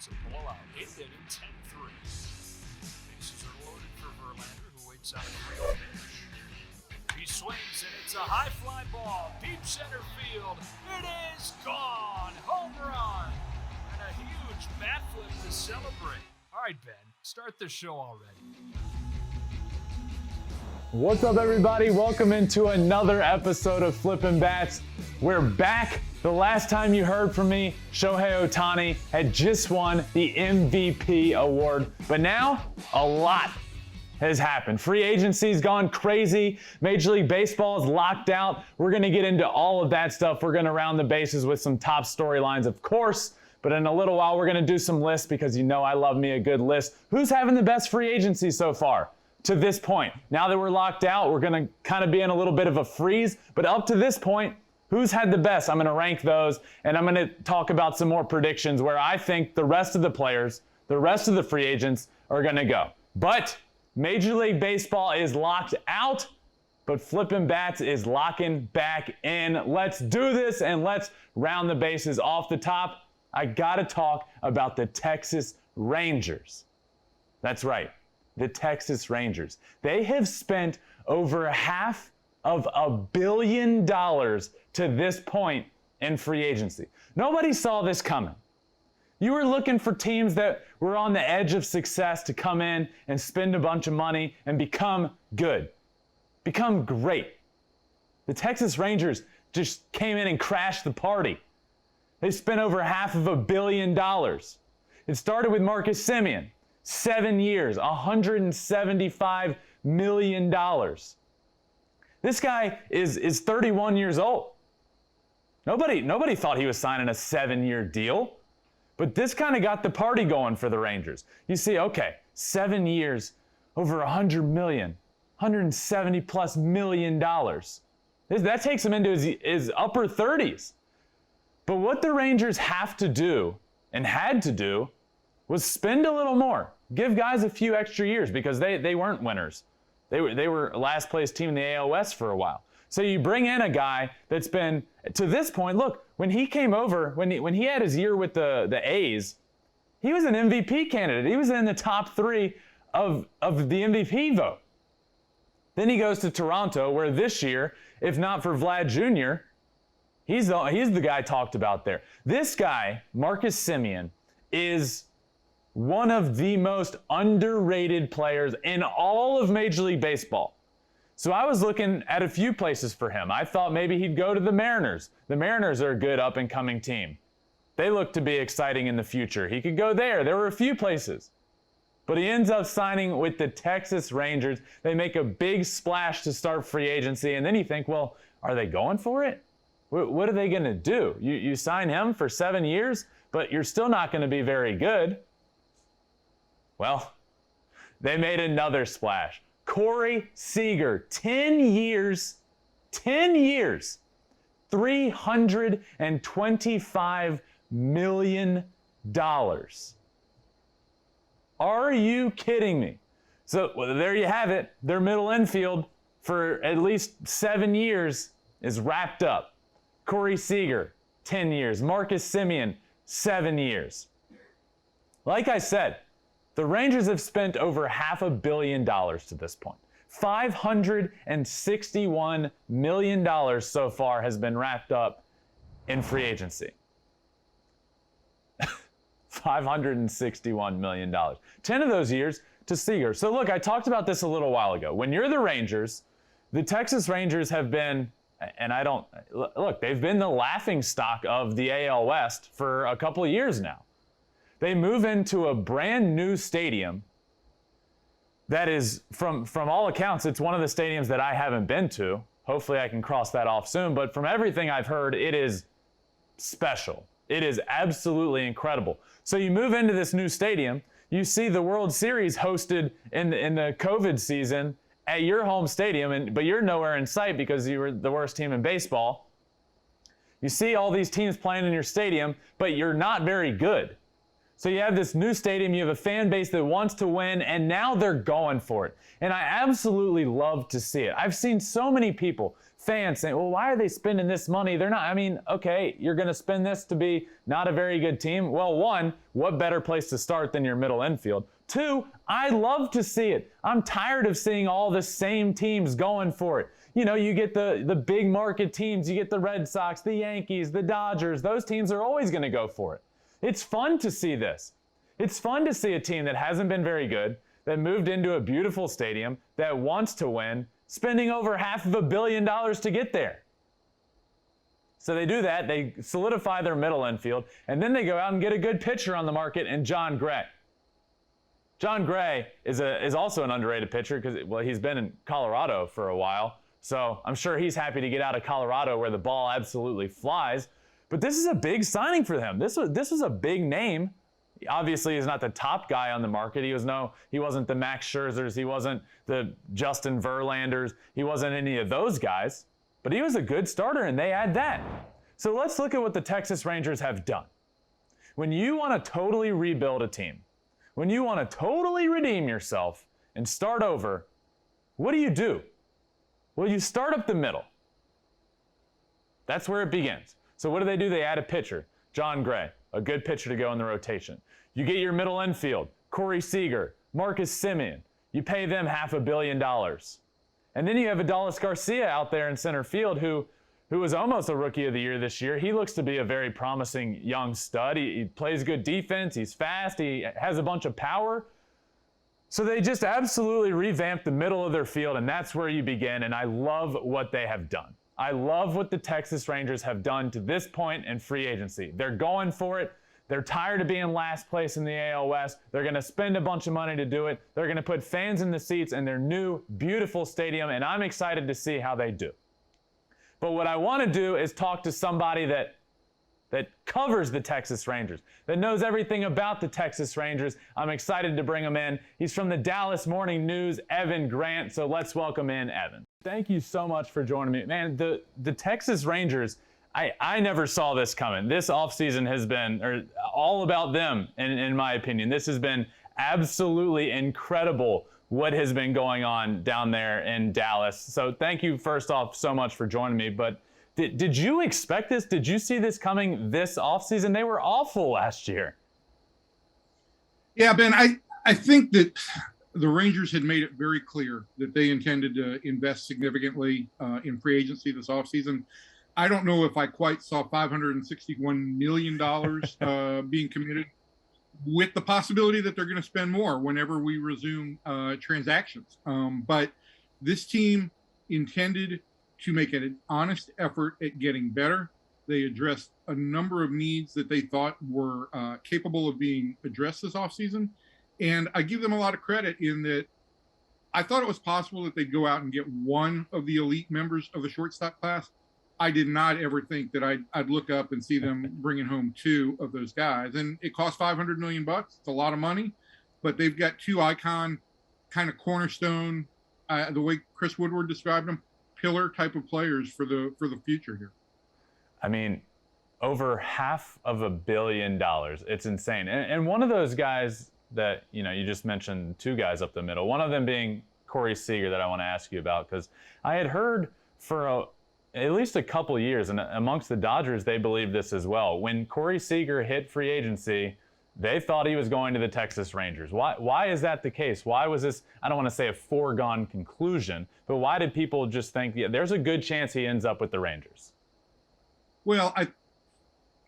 It's a blowout. 8th inning, 10-3. Bases are loaded for Verlander, who waits out a real pitch. He swings, and it's a high fly ball. Deep center field. It is gone. Home run. And a huge bat flip to celebrate. All right, Ben, start the show already. What's up, everybody? Welcome into another episode of Flippin' Bats. We're back. The last time you heard from me, Shohei Ohtani had just won the MVP award, but now a lot has happened. Free agency's gone crazy. Major League Baseball is locked out. We're going to get into all of that stuff. We're going to round the bases with some top storylines, of course, but in a little while, we're going to do some lists because you know I love me a good list. Who's having the best free agency so far to this point? Now that we're locked out, we're going to kind of be in a little bit of a freeze, but up to this point, who's had the best? I'm going to rank those, and I'm going to talk about some more predictions where I think the rest of the players, the rest of the free agents are going to go. But Major League Baseball is locked out, but Flippin' Bats is locking back in. Let's do this, and let's round the bases. Off the top, I got to talk about the Texas Rangers. That's right, the Texas Rangers. They have spent over $500 million to this point in free agency. Nobody saw this coming. You were looking for teams that were on the edge of success to come in and spend a bunch of money and become good, become great. The Texas Rangers just came in and crashed the party. They spent over $500 million. It started with Marcus Simeon, 7 years, $175 million. This guy is 31 years old. Nobody thought he was signing a 7-year deal, but this kind of got the party going for the Rangers. You see, okay, 7 years, over $100 million, $170+ million. That takes him into his upper 30s. But what the Rangers have to do and had to do was spend a little more, give guys a few extra years because they weren't winners. They were last place team in the AL West for a while. So you bring in a guy that's been, to this point, look, when he came over, when he had his year with the A's, he was an MVP candidate. He was in the top 3 of the MVP vote. Then he goes to Toronto, where this year, if not for Vlad Jr., he's the guy talked about there. This guy, Marcus Simeon, is one of the most underrated players in all of Major League Baseball. So I was looking at a few places for him. I thought maybe he'd go to the Mariners. The Mariners are a good up-and-coming team. They look to be exciting in the future. He could go there. There were a few places. But he ends up signing with the Texas Rangers. They make a big splash to start free agency, and then you think, well, are they going for it? What are they going to do? You sign him for 7 years, but you're still not going to be very good. Well, they made another splash. Corey Seager, 10 years, $325 million. Are you kidding me? So there you have it. Their middle infield for at least 7 years is wrapped up. Corey Seager, 10 years. Marcus Simeon, 7 years. Like I said, the Rangers have spent over $500 million to this point. $561 million so far has been wrapped up in free agency. $561 million. 10 of those years to Seager. So look, I talked about this a little while ago. When you're the Rangers, the Texas Rangers have been, and they've been the laughingstock of the AL West for a couple of years now. They move into a brand new stadium that is, from all accounts, it's one of the stadiums that I haven't been to. Hopefully I can cross that off soon, but from everything I've heard, it is special. It is absolutely incredible. So you move into this new stadium, you see the World Series hosted in the COVID season at your home stadium, but you're nowhere in sight because you were the worst team in baseball. You see all these teams playing in your stadium, but you're not very good. So you have this new stadium, you have a fan base that wants to win, and now they're going for it. And I absolutely love to see it. I've seen so many people fans saying, well, why are they spending this money? They're not, I mean, okay, you're going to spend this to be not a very good team. Well, one, what better place to start than your middle infield? Two, I love to see it. I'm tired of seeing all the same teams going for it. You know, you get the big market teams, you get the Red Sox, the Yankees, the Dodgers. Those teams are always going to go for it. It's fun to see this. It's fun to see a team that hasn't been very good, that moved into a beautiful stadium, that wants to win, spending over $500 million to get there. So they do that, they solidify their middle infield, and then they go out and get a good pitcher on the market in Jon Gray. Jon Gray is also an underrated pitcher because, well, he's been in Colorado for a while. So I'm sure he's happy to get out of Colorado where the ball absolutely flies. But this is a big signing for him. This was a big name. Obviously, he's not the top guy on the market. He wasn't the Max Scherzers. He wasn't the Justin Verlanders. He wasn't any of those guys. But he was a good starter, and they had that. So let's look at what the Texas Rangers have done. When you want to totally rebuild a team, when you want to totally redeem yourself and start over, what do? Well, you start up the middle. That's where it begins. So what do? They add a pitcher, Jon Gray, a good pitcher to go in the rotation. You get your middle infield, Corey Seager, Marcus Simeon. You pay them $500 million. And then you have Adolis Garcia out there in center field who was almost a Rookie of the Year this year. He looks to be a very promising young stud. He plays good defense. He's fast. He has a bunch of power. So they just absolutely revamped the middle of their field, and that's where you begin, and I love what they have done. I love what the Texas Rangers have done to this point in free agency. They're going for it. They're tired of being last place in the AL West. They're going to spend a bunch of money to do it. They're going to put fans in the seats in their new, beautiful stadium, and I'm excited to see how they do. But what I want to do is talk to somebody that covers the Texas Rangers, that knows everything about the Texas Rangers. I'm excited to bring him in. He's from the Dallas Morning News, Evan Grant. So let's welcome in Evan. Thank you so much for joining me. Man, the Texas Rangers, I never saw this coming. This offseason has been all about them, in my opinion. This has been absolutely incredible what has been going on down there in Dallas. So thank you, first off, so much for joining me. But did you expect this? Did you see this coming this offseason? They were awful last year. Yeah, Ben, I think that the Rangers had made it very clear that they intended to invest significantly in free agency this offseason. I don't know if I quite saw $561 million being committed, with the possibility that they're going to spend more whenever we resume transactions. But this team intended to make an honest effort at getting better. They addressed a number of needs that they thought were capable of being addressed this offseason. And I give them a lot of credit in that I thought it was possible that they'd go out and get one of the elite members of the shortstop class. I did not ever think that I'd look up and see them bringing home two of those guys. And it cost $500 million. It's a lot of money, but they've got two icon kind of cornerstone, the way Chris Woodward described them, pillar type of players for the future here. I mean, over $500 million. It's insane. And one of those guys that, you just mentioned, two guys up the middle, one of them being Corey Seager, that I want to ask you about, because I had heard for at least a couple years, and amongst the Dodgers, they believed this as well. When Corey Seager hit free agency, they thought he was going to the Texas Rangers. Why is that the case? Why was this, I don't want to say a foregone conclusion, but why did people just think, yeah, there's a good chance he ends up with the Rangers? Well,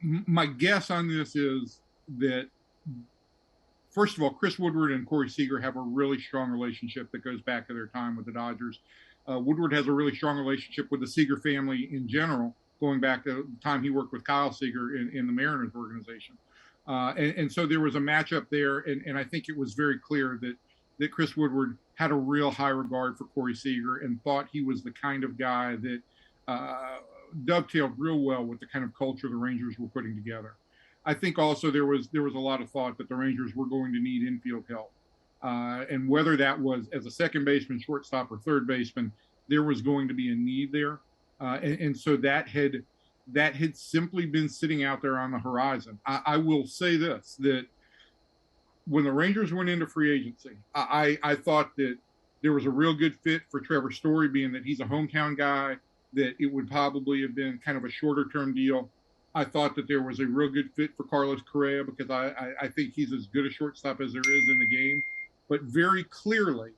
my guess on this is that, first of all, Chris Woodward and Corey Seager have a really strong relationship that goes back to their time with the Dodgers. Woodward has a really strong relationship with the Seager family in general, going back to the time he worked with Kyle Seager in the Mariners organization. And so there was a matchup there, and I think it was very clear that Chris Woodward had a real high regard for Corey Seager and thought he was the kind of guy that dovetailed real well with the kind of culture the Rangers were putting together. I think also there was a lot of thought that the Rangers were going to need infield help. And whether that was as a second baseman, shortstop, or third baseman, there was going to be a need there. And so that had simply been sitting out there on the horizon. I will say this, that when the Rangers went into free agency, I thought that there was a real good fit for Trevor Story, being that he's a hometown guy, that it would probably have been kind of a shorter term deal. I thought that there was a real good fit for Carlos Correa because I think he's as good a shortstop as there is in the game. But very clearly,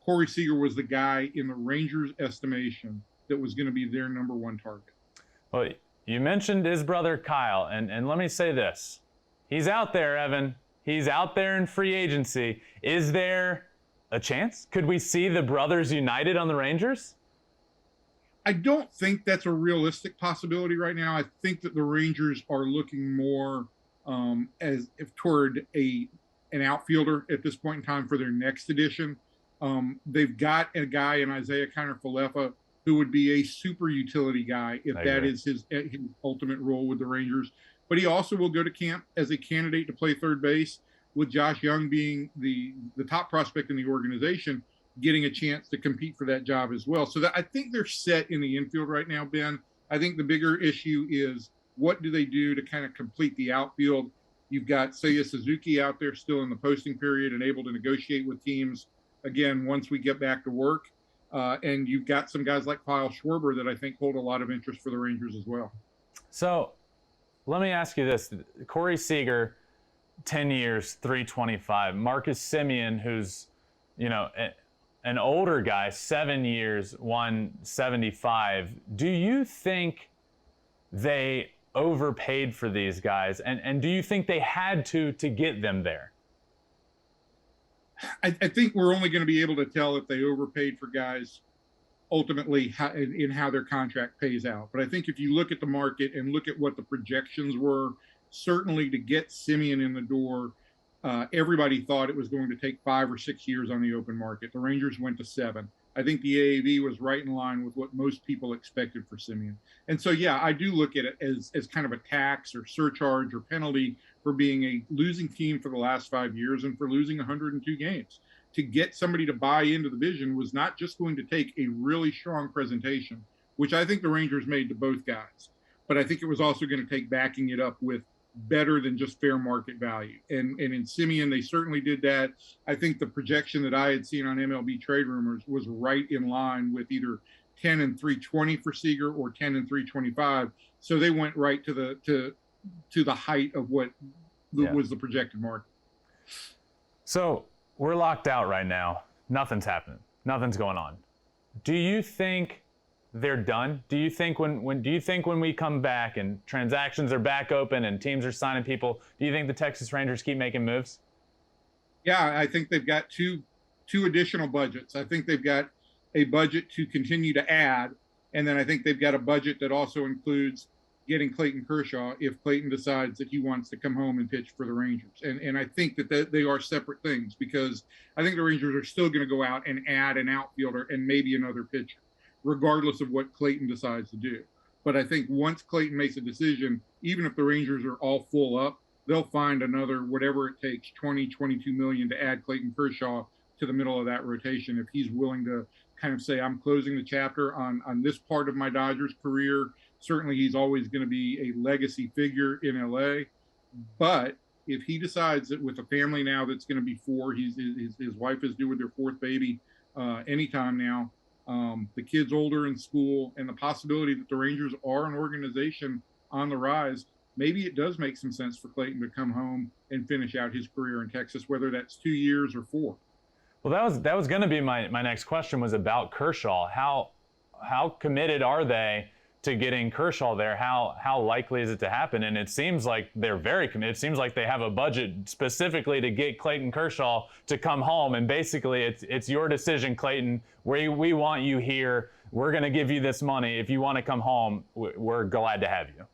Corey Seager was the guy in the Rangers' estimation that was going to be their number one target. Well, you mentioned his brother Kyle, and let me say this. He's out there, Evan. He's out there in free agency. Is there a chance? Could we see the brothers united on the Rangers? I don't think that's a realistic possibility right now. I think that the Rangers are looking more as if toward an outfielder at this point in time for their next edition. They've got a guy in Isaiah Kiner-Falefa who would be a super utility guy if that is his ultimate role with the Rangers. But he also will go to camp as a candidate to play third base, with Josh Young being the top prospect in the organization, getting a chance to compete for that job as well. So I think they're set in the infield right now, Ben. I think the bigger issue is what do they do to kind of complete the outfield? You've got Seiya Suzuki out there still in the posting period and able to negotiate with teams, again, once we get back to work. And you've got some guys like Kyle Schwarber that I think hold a lot of interest for the Rangers as well. So let me ask you this. Corey Seager, 10 years, $325. Marcus Simeon, who's, an older guy, 7 years, $175. Do you think they overpaid for these guys? And do you think they had to get them there? I think we're only going to be able to tell if they overpaid for guys ultimately in how their contract pays out. But I think if you look at the market and look at what the projections were, certainly to get Simeon in the door, everybody thought it was going to take 5 or 6 years on the open market. The Rangers went to 7. I think the AAV was right in line with what most people expected for Simeon. And so, yeah, I do look at it as kind of a tax or surcharge or penalty for being a losing team for the last 5 years and for losing 102 games. To get somebody to buy into the vision was not just going to take a really strong presentation, which I think the Rangers made to both guys, but I think it was also going to take backing it up with better than just fair market value. And in Simeon, they certainly did that. I think the projection that I had seen on MLB Trade Rumors was right in line with either 10 and 320 for Seager or 10 and 325. So they went right to the height of what was the projected market. So we're locked out right now. Nothing's happening. Nothing's going on. Do you think they're done? Do you think when we come back and transactions are back open and teams are signing people, do you think the Texas Rangers keep making moves? Yeah, I think they've got two additional budgets. I think they've got a budget to continue to add, and then I think they've got a budget that also includes getting Clayton Kershaw if Clayton decides that he wants to come home and pitch for the Rangers. And I think that they are separate things, because I think the Rangers are still going to go out and add an outfielder and maybe another pitcher, regardless of what Clayton decides to do. But I think once Clayton makes a decision, even if the Rangers are all full up, they'll find another, whatever it takes, 20, 22 million to add Clayton Kershaw to the middle of that rotation if he's willing to kind of say, I'm closing the chapter on this part of my Dodgers career. Certainly he's always going to be a legacy figure in LA. But if he decides that with a family now that's going to be 4, his wife is due with their 4th baby anytime now, the kid's older in school, and the possibility that the Rangers are an organization on the rise, maybe it does make some sense for Clayton to come home and finish out his career in Texas, whether that's 2 years or 4. Well, that was going to be my next question, was about Kershaw. How committed are they to getting Kershaw there? How likely is it to happen? And it seems like they're very committed. It seems like they have a budget specifically to get Clayton Kershaw to come home. And basically, it's your decision, Clayton. We want you here. We're going to give you this money. If you want to come home, we're glad to have you.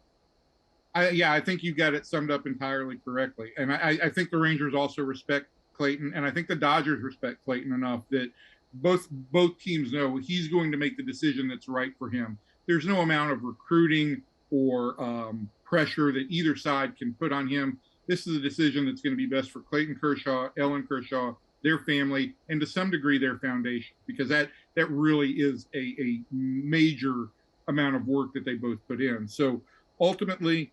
I think you got it summed up entirely correctly. And I think the Rangers also respect Clayton, and I think the Dodgers respect Clayton enough that both teams know he's going to make the decision that's right for him. There's no amount of recruiting or pressure that either side can put on him. This is a decision that's going to be best for Clayton Kershaw, Ellen Kershaw, their family, and to some degree their foundation, because that really is a major amount of work that they both put in. So ultimately,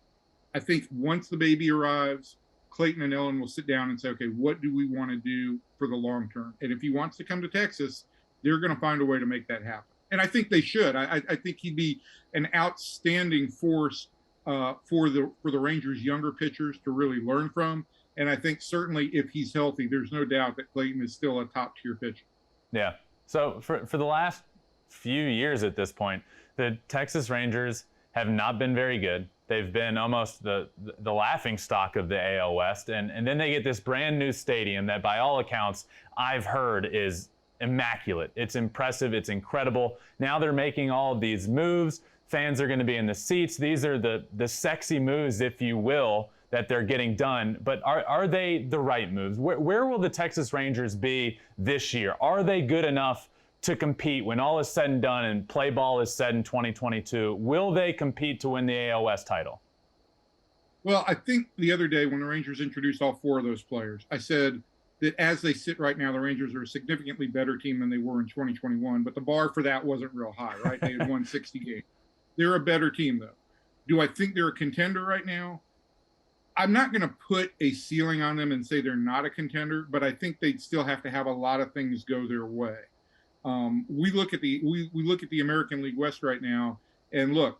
I think once the baby arrives, Clayton and Ellen will sit down and say, okay, what do we want to do for the long term? And if he wants to come to Texas, they're going to find a way to make that happen. And I think they should. I think he'd be an outstanding force for the Rangers' younger pitchers to really learn from. And I think certainly if he's healthy, there's no doubt that Clayton is still a top-tier pitcher. Yeah. So for the last few years at this point, the Texas Rangers have not been very good. They've been almost the laughing stock of the AL West. And then they get this brand new stadium that by all accounts I've heard is immaculate. It's impressive. It's incredible. Now they're making all of these moves. Fans are going to be in the seats. These are the sexy moves, if you will, that they're getting done. But are they the right moves? Where will the Texas Rangers be this year? Are they good enough to compete when all is said and done and play ball is said in 2022? Will they compete to win the AL West title? Well, I think the other day when the Rangers introduced all four of those players, I said that as they sit right now, the Rangers are a significantly better team than they were in 2021, but the bar for that wasn't real high, right? They had won 60 games. They're a better team, though. Do I think they're a contender right now? I'm not going to put a ceiling on them and say they're not a contender, but I think they'd still have to have a lot of things go their way. We look at the American League West right now, and look,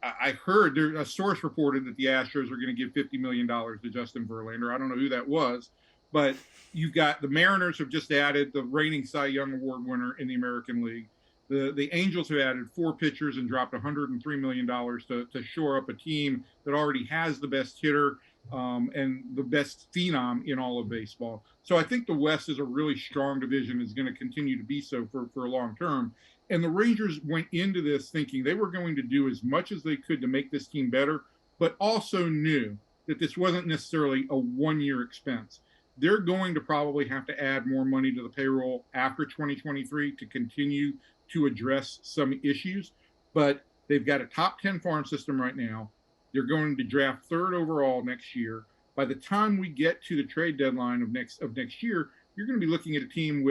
I heard a source reported that the Astros are going to give $50 million to Justin Verlander. I don't know who that was, but you've got the Mariners have just added the reigning Cy Young Award winner in the American League. The Angels have added 4 pitchers and dropped $103 million to shore up a team that already has the best hitter and the best phenom in all of baseball. So I think the West is a really strong division, is going to continue to be so for a long term. And the Rangers went into this thinking they were going to do as much as they could to make this team better, but also knew that this wasn't necessarily a one-year expense. They're going to probably have to add more money to the payroll after 2023 to continue to address some issues, but they've got a top 10 farm system right now. They're going to draft 3rd overall next year. By the time we get to the trade deadline of next year, you're going to be looking at a team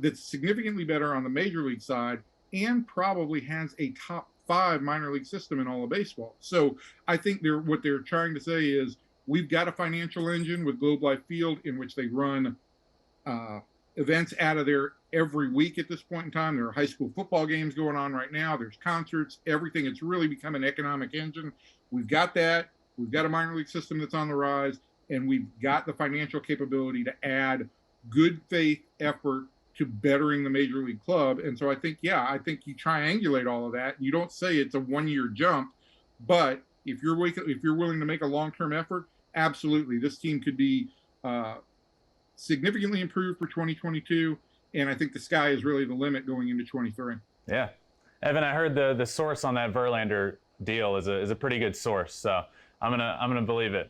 that's significantly better on the major league side and probably has a top 5 minor league system in all of baseball. So I think what they're trying to say is we've got a financial engine with Globe Life Field in which they run events out of there every week at this point in time. There are high school football games going on right now. There's concerts, everything. It's really become an economic engine. We've got that. We've got a minor league system that's on the rise, and we've got the financial capability to add good faith effort to bettering the major league club. And so I think you triangulate all of that. You don't say it's a one-year jump, but if you're willing to make a long-term effort, absolutely, this team could be significantly improved for 2022. And I think the sky is really the limit going into 23. Yeah. Evan, I heard the source on that Verlander deal is a pretty good source. So I'm gonna believe it.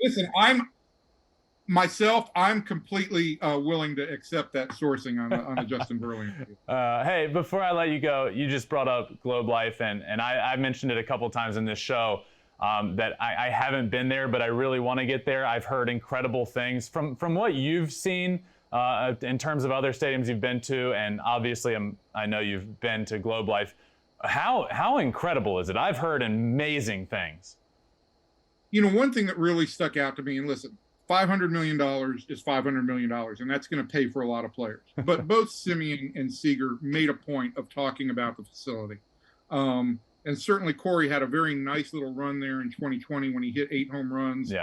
Listen, I'm completely willing to accept that sourcing on the Justin Verlander deal. Hey, before I let you go, you just brought up Globe Life, and I mentioned it a couple times in this show that I haven't been there, but I really want to get there. I've heard incredible things from what you've seen in terms of other stadiums you've been to, and obviously I know you've been to Globe Life. How incredible is it? I've heard amazing things. One thing that really stuck out to me, and listen, $500 million is $500 million, and that's going to pay for a lot of players. But both Simeon and Seager made a point of talking about the facility. And certainly Corey had a very nice little run there in 2020 when he hit 8 home runs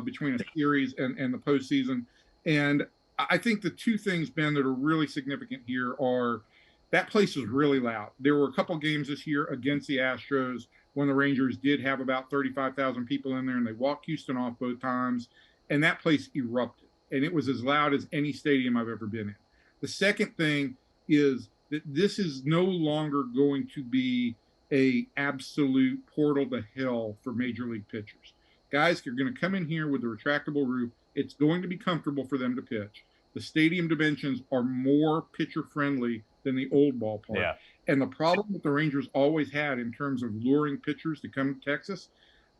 between a series and the postseason. And I think the two things, Ben, that are really significant here are that place is really loud. There were a couple games this year against the Astros when the Rangers did have about 35,000 people in there, and they walked Houston off both times, and that place erupted. And it was as loud as any stadium I've ever been in. The second thing is that this is no longer going to be a absolute portal to hell for major league pitchers. Guys, you're going to come in here with the retractable roof. It's going to be comfortable for them to pitch. The stadium dimensions are more pitcher friendly than the old ballpark. Yeah. And the problem that the Rangers always had in terms of luring pitchers to come to Texas,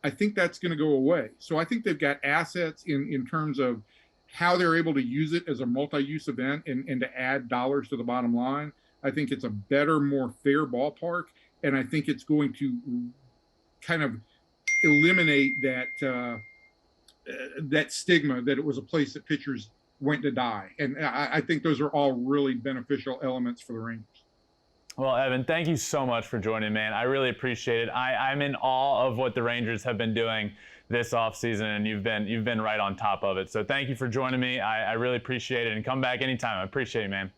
I think that's going to go away. So I think they've got assets in terms of how they're able to use it as a multi-use event and to add dollars to the bottom line. I think it's a better, more fair ballpark. And I think it's going to kind of eliminate that stigma that it was a place that pitchers went to die. And I think those are all really beneficial elements for the Rangers. Well, Evan, thank you so much for joining, man. I really appreciate it. I'm in awe of what the Rangers have been doing this offseason, and you've been right on top of it. So thank you for joining me. I really appreciate it, and come back anytime. I appreciate it, man.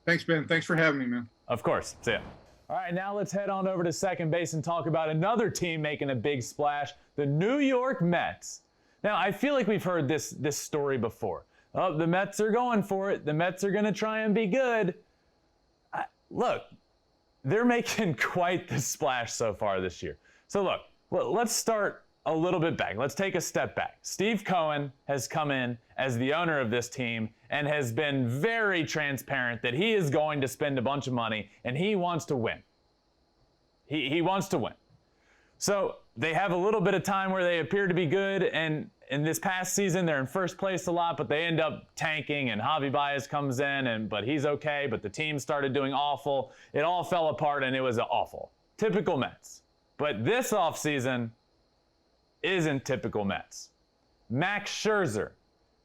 Thanks, Ben. Thanks for having me, man. Of course. See ya. All right, now let's head on over to second base and talk about another team making a big splash, the New York Mets. Now, I feel like we've heard this story before. Oh, the Mets are going for it. The Mets are going to try and be good. Look, they're making quite the splash so far this year. So look, let's start a little bit back. Let's take a step back. Steve Cohen has come in as the owner of this team and has been very transparent that he is going to spend a bunch of money and he wants to win. He wants to win. So they have a little bit of time where they appear to be good, and in this past season they're in first place a lot, but they end up tanking, and Javi Baez comes in, but he's okay, but the team started doing awful. It all fell apart and it was awful. Typical Mets. But this offseason isn't typical Mets. Max Scherzer,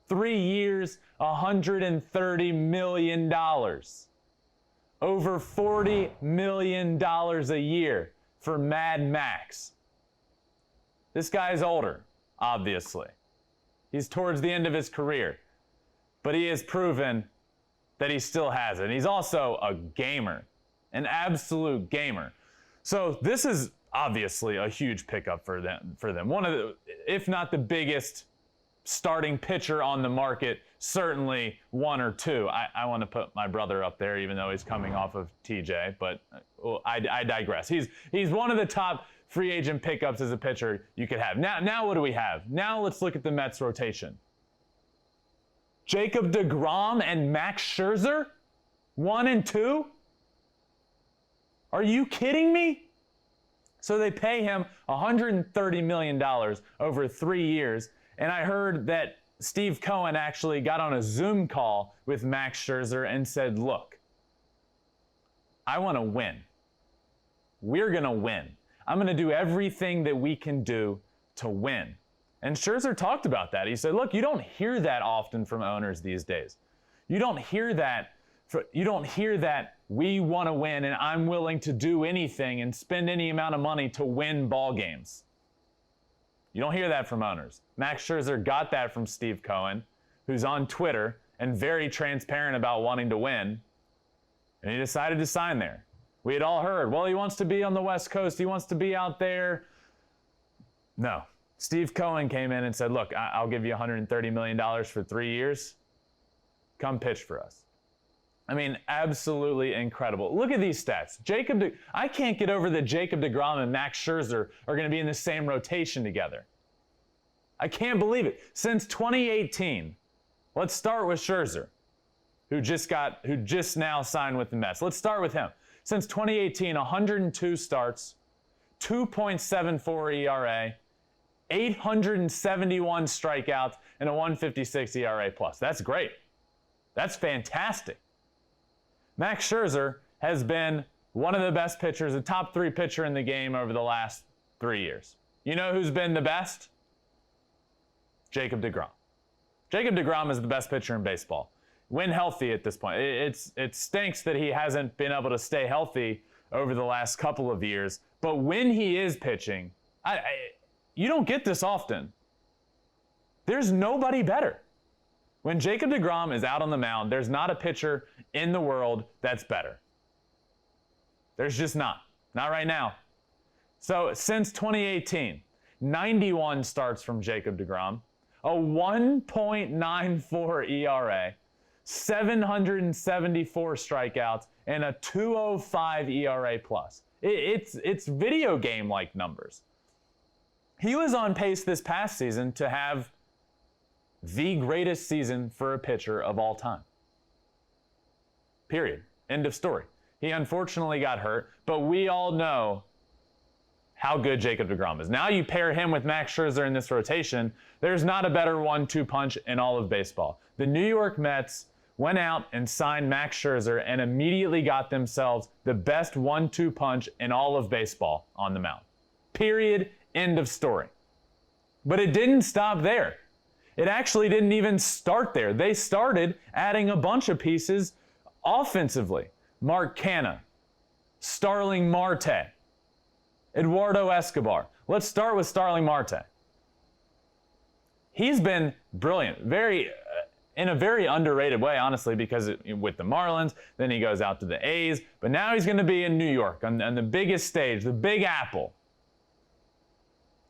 3 years, $130 million. Over $40 million a year for Mad Max. This guy's older, obviously. He's towards the end of his career, but he has proven that he still has it. He's also a gamer, an absolute gamer. So this is obviously a huge pickup for them. One of the, if not the biggest starting pitcher on the market, certainly one or two. I want to put my brother up there, even though he's coming off of TJ, but I digress. He's one of the top free agent pickups as a pitcher you could have. Now what do we have? Now let's look at the Mets rotation. Jacob Degrom and Max Scherzer, 1 and 2? Are you kidding me? So they pay him $130 million over 3 years, and I heard that Steve Cohen actually got on a Zoom call with Max Scherzer and said, look, I want to win. We're going to win. I'm going to do everything that we can do to win. And Scherzer talked about that. He said, look, you don't hear that often from owners these days. You don't hear that. We want to win and I'm willing to do anything and spend any amount of money to win ball games. You don't hear that from owners. Max Scherzer got that from Steve Cohen, who's on Twitter and very transparent about wanting to win. And he decided to sign there. We had all heard, well, he wants to be on the West Coast. He wants to be out there. No. Steve Cohen came in and said, look, I'll give you $130 million for 3 years. Come pitch for us. I mean, absolutely incredible. Look at these stats. I can't get over that Jacob Degrom and Max Scherzer are going to be in the same rotation together. I can't believe it. Since 2018, let's start with Scherzer, who just now signed with the Mets. Let's start with him. Since 2018, 102 starts, 2.74 ERA, 871 strikeouts, and a 156 ERA plus. That's great. That's fantastic. Max Scherzer has been one of the best pitchers, a top 3 pitcher in the game over the last 3 years. You know who's been the best? Jacob Degrom. Jacob Degrom is the best pitcher in baseball. When healthy at this point. It stinks that he hasn't been able to stay healthy over the last couple of years, but when he is pitching, you don't get this often. There's nobody better. When Jacob Degrom is out on the mound, there's not a pitcher in the world that's better. There's just not. Not right now. So since 2018, 91 starts from Jacob Degrom, a 1.94 ERA, 774 strikeouts, and a 205 ERA plus. It's video game-like numbers. He was on pace this past season to have the greatest season for a pitcher of all time. Period. End of story. He unfortunately got hurt, but we all know how good Jacob Degrom is. Now you pair him with Max Scherzer in this rotation, there's not a better 1-2 punch in all of baseball. The New York Mets went out and signed Max Scherzer and immediately got themselves the best 1-2 punch in all of baseball on the mound. Period. End of story. But it didn't stop there. it actually didn't even start there. They started adding a bunch of pieces offensively. Mark Canha, Starling Marte, Eduardo Escobar. Let's start with Starling Marte. He's been brilliant, in a very underrated way, honestly, because with the Marlins, then he goes out to the A's, but now he's going to be in New York on the biggest stage, the Big Apple.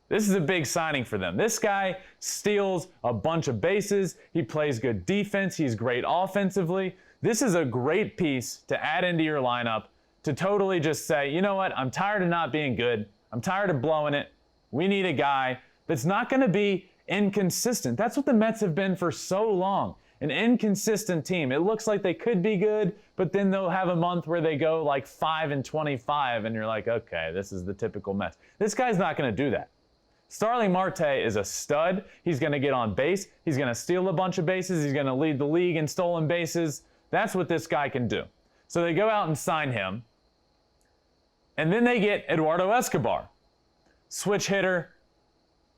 This is a big signing for them. This guy steals a bunch of bases. He plays good defense. He's great offensively. This is a great piece to add into your lineup to totally just say, you know what, I'm tired of not being good. I'm tired of blowing it. We need a guy that's not going to be inconsistent. That's what the Mets have been for so long. An inconsistent team. It looks like they could be good, but then they'll have a month where they go like 5-25, and you're like, okay, this is the typical Mets. This guy's not going to do that. Starling Marte is a stud. He's going to get on base. He's going to steal a bunch of bases. He's going to lead the league in stolen bases. That's what this guy can do. So they go out and sign him. And then they get Eduardo Escobar. Switch hitter.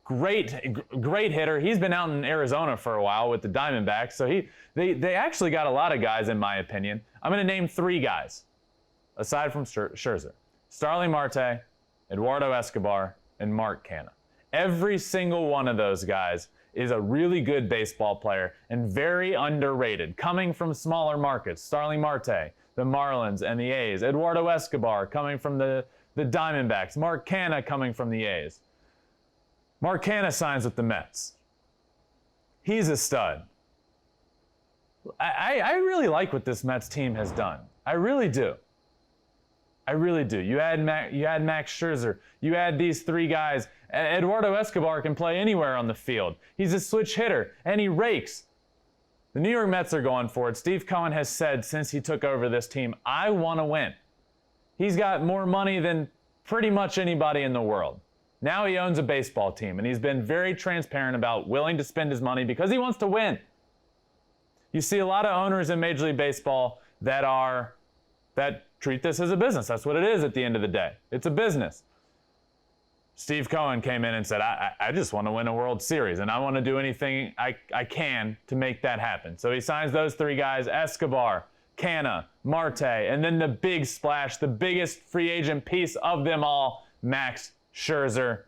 Great hitter. He's been out in Arizona for a while with the Diamondbacks. So they actually got a lot of guys, in my opinion. I'm going to name 3 guys, aside from Scherzer. Starling Marte, Eduardo Escobar, and Mark Canha. Every single one of those guys is a really good baseball player and very underrated, coming from smaller markets. Starling Marte, the Marlins and the A's. Eduardo Escobar coming from the Diamondbacks. Mark Canha coming from the A's. Mark Canha signs with the Mets. He's a stud. I really like what this Mets team has done. I really do. I really do. You add Max Scherzer. You add these 3 guys. Eduardo Escobar can play anywhere on the field. He's a switch hitter, and he rakes. The New York Mets are going for it. Steve Cohen has said since he took over this team, I want to win. He's got more money than pretty much anybody in the world. Now he owns a baseball team, and he's been very transparent about willing to spend his money because he wants to win. You see a lot of owners in Major League Baseball that treat this as a business. That's what it is at the end of the day. It's a business. Steve Cohen came in and said, I just want to win a World Series, and I want to do anything I can to make that happen. So he signs those 3 guys, Escobar, Canha, Marte, and then the big splash, the biggest free agent piece of them all, Max Scherzer.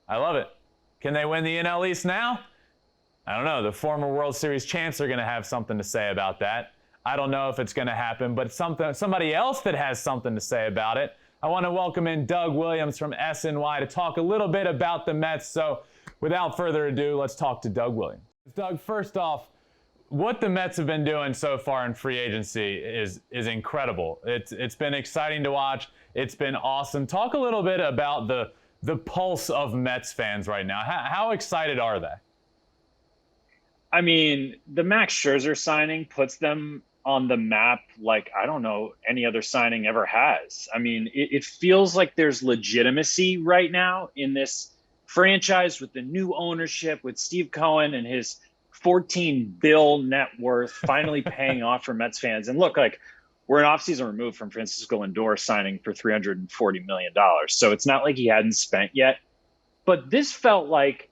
I love it. Can they win the NL East now? I don't know. The former World Series champs are going to have something to say about that. I don't know if it's going to happen, but somebody else that has something to say about it. I want to welcome in Doug Williams from SNY to talk a little bit about the Mets. So without further ado, let's talk to Doug Williams. Doug, first off, what the Mets have been doing so far in free agency is incredible. It's been exciting to watch. It's been awesome. Talk a little bit about the pulse of Mets fans right now. How excited are they? I mean, the Max Scherzer signing puts them on the map like, I don't know, any other signing ever has. I mean, it feels like there's legitimacy right now in this franchise with the new ownership, with Steve Cohen and his $14 billion net worth finally paying off for Mets fans. And look, like, we're an offseason removed from Francisco Lindor signing for $340 million. So it's not like he hadn't spent yet. But this felt like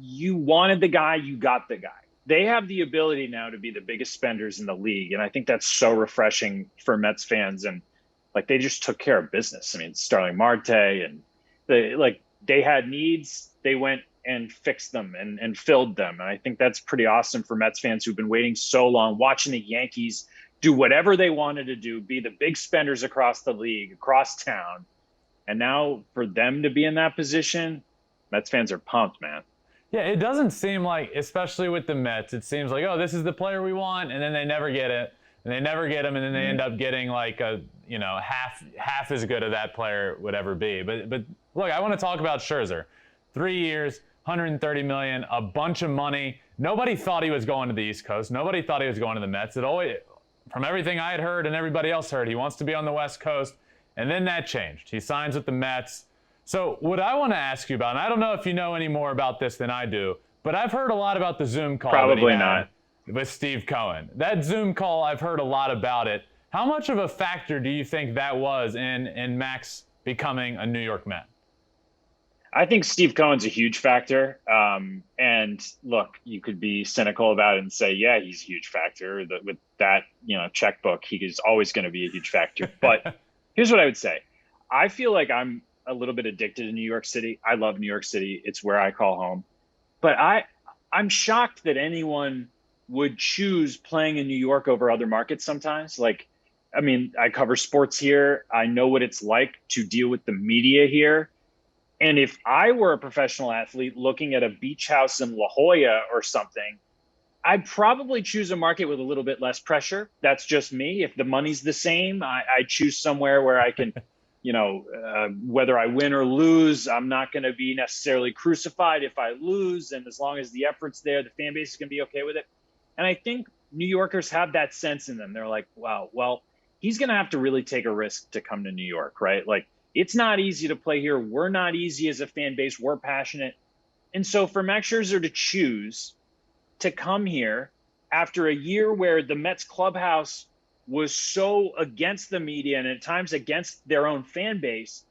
you wanted the guy, you got the guy. They have the ability now to be the biggest spenders in the league. And I think that's so refreshing for Mets fans. And like, they just took care of business. I mean, Starling Marte, and they had needs. They went and fixed them and filled them. And I think that's pretty awesome for Mets fans who've been waiting so long, watching the Yankees do whatever they wanted to do, be the big spenders across the league, across town. And now for them to be in that position, Mets fans are pumped, man. Yeah, it doesn't seem like, especially with the Mets, it seems like, oh, this is the player we want, and then they never get it, and they never get him, and then they end up getting like a, half as good as that player would ever be. But look, I want to talk about Scherzer. 3 years, $130 million, a bunch of money. Nobody thought he was going to the East Coast. Nobody thought he was going to the Mets. It always, from everything I had heard and everybody else heard, he wants to be on the West Coast, and then that changed. He signs with the Mets. So what I want to ask you about, and I don't know if you know any more about this than I do, but I've heard a lot about the Zoom call Probably not. with Steve Cohen. That Zoom call, I've heard a lot about it. How much of a factor do you think that was in Max becoming a New York Met? I think Steve Cohen's a huge factor. And look, you could be cynical about it and say, yeah, he's a huge factor. That with that, checkbook, he is always going to be a huge factor. But here's what I would say. I feel like I'm a little bit addicted to New York City. I love New York City. It's where I call home. But I'm shocked that anyone would choose playing in New York over other markets sometimes. Like, I mean, I cover sports here. I know what it's like to deal with the media here. And if I were a professional athlete looking at a beach house in La Jolla or something, I'd probably choose a market with a little bit less pressure. That's just me. If the money's the same, I choose somewhere where I can, whether I win or lose, I'm not going to be necessarily crucified if I lose. And as long as the effort's there, the fan base is going to be okay with it. And I think New Yorkers have that sense in them. They're like, wow, well, he's going to have to really take a risk to come to New York, right? Like, it's not easy to play here. We're not easy as a fan base. We're passionate. And so for Max Scherzer to choose to come here after a year where the Mets clubhouse was so against the media and at times against their own fan base,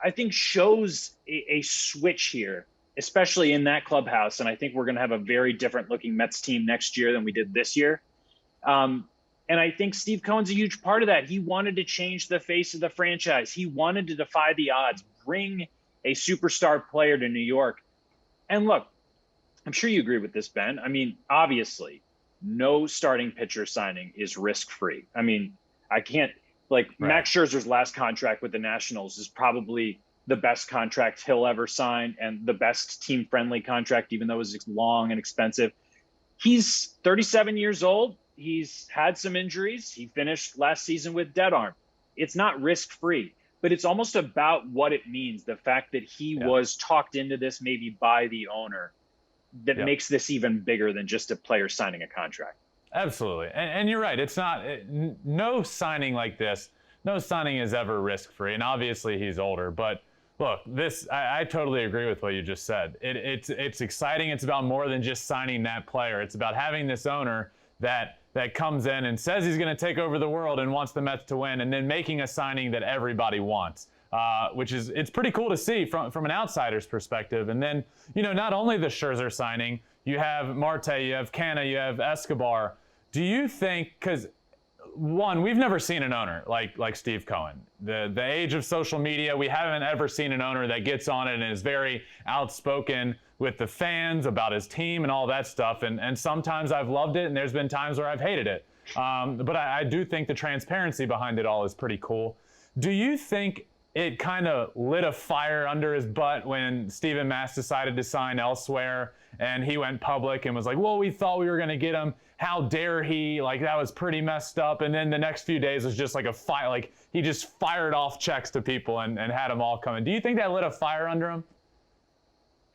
I think shows a switch here, especially in that clubhouse. And I think we're going to have a very different looking Mets team next year than we did this year. And I think Steve Cohen's a huge part of that. He wanted to change the face of the franchise. He wanted to defy the odds, bring a superstar player to New York. And look, I'm sure you agree with this, Ben. I mean, obviously, no starting pitcher signing is risk-free. I mean, I can't, like, right. Max Scherzer's last contract with the Nationals is probably the best contract he'll ever sign and the best team-friendly contract, even though it was long and expensive. He's 37 years old. He's had some injuries. He finished last season with dead arm. It's not risk-free, but it's almost about what it means. The fact that he was talked into this maybe by the owner that makes this even bigger than just a player signing a contract. Absolutely. And you're right. It's not, no signing like this, no signing is ever risk-free. And obviously he's older, but look, I totally agree with what you just said. It's exciting. It's about more than just signing that player. It's about having this owner that comes in and says he's going to take over the world and wants the Mets to win, and then making a signing that everybody wants, which is, it's pretty cool to see from an outsider's perspective. And then, not only the Scherzer signing, you have Marte, you have Canna, you have Escobar. Do you think, because one, we've never seen an owner like Steve Cohen. The age of social media, we haven't ever seen an owner that gets on it and is very outspoken with the fans about his team and all that stuff. And sometimes I've loved it, and there's been times where I've hated it. But I do think the transparency behind it all is pretty cool. Do you think it kind of lit a fire under his butt when Steven Matz decided to sign elsewhere and he went public and was like, well, we thought we were going to get him. How dare he? Like, that was pretty messed up. And then the next few days was just like a fire. Like, he just fired off checks to people and had them all coming. Do you think that lit a fire under him?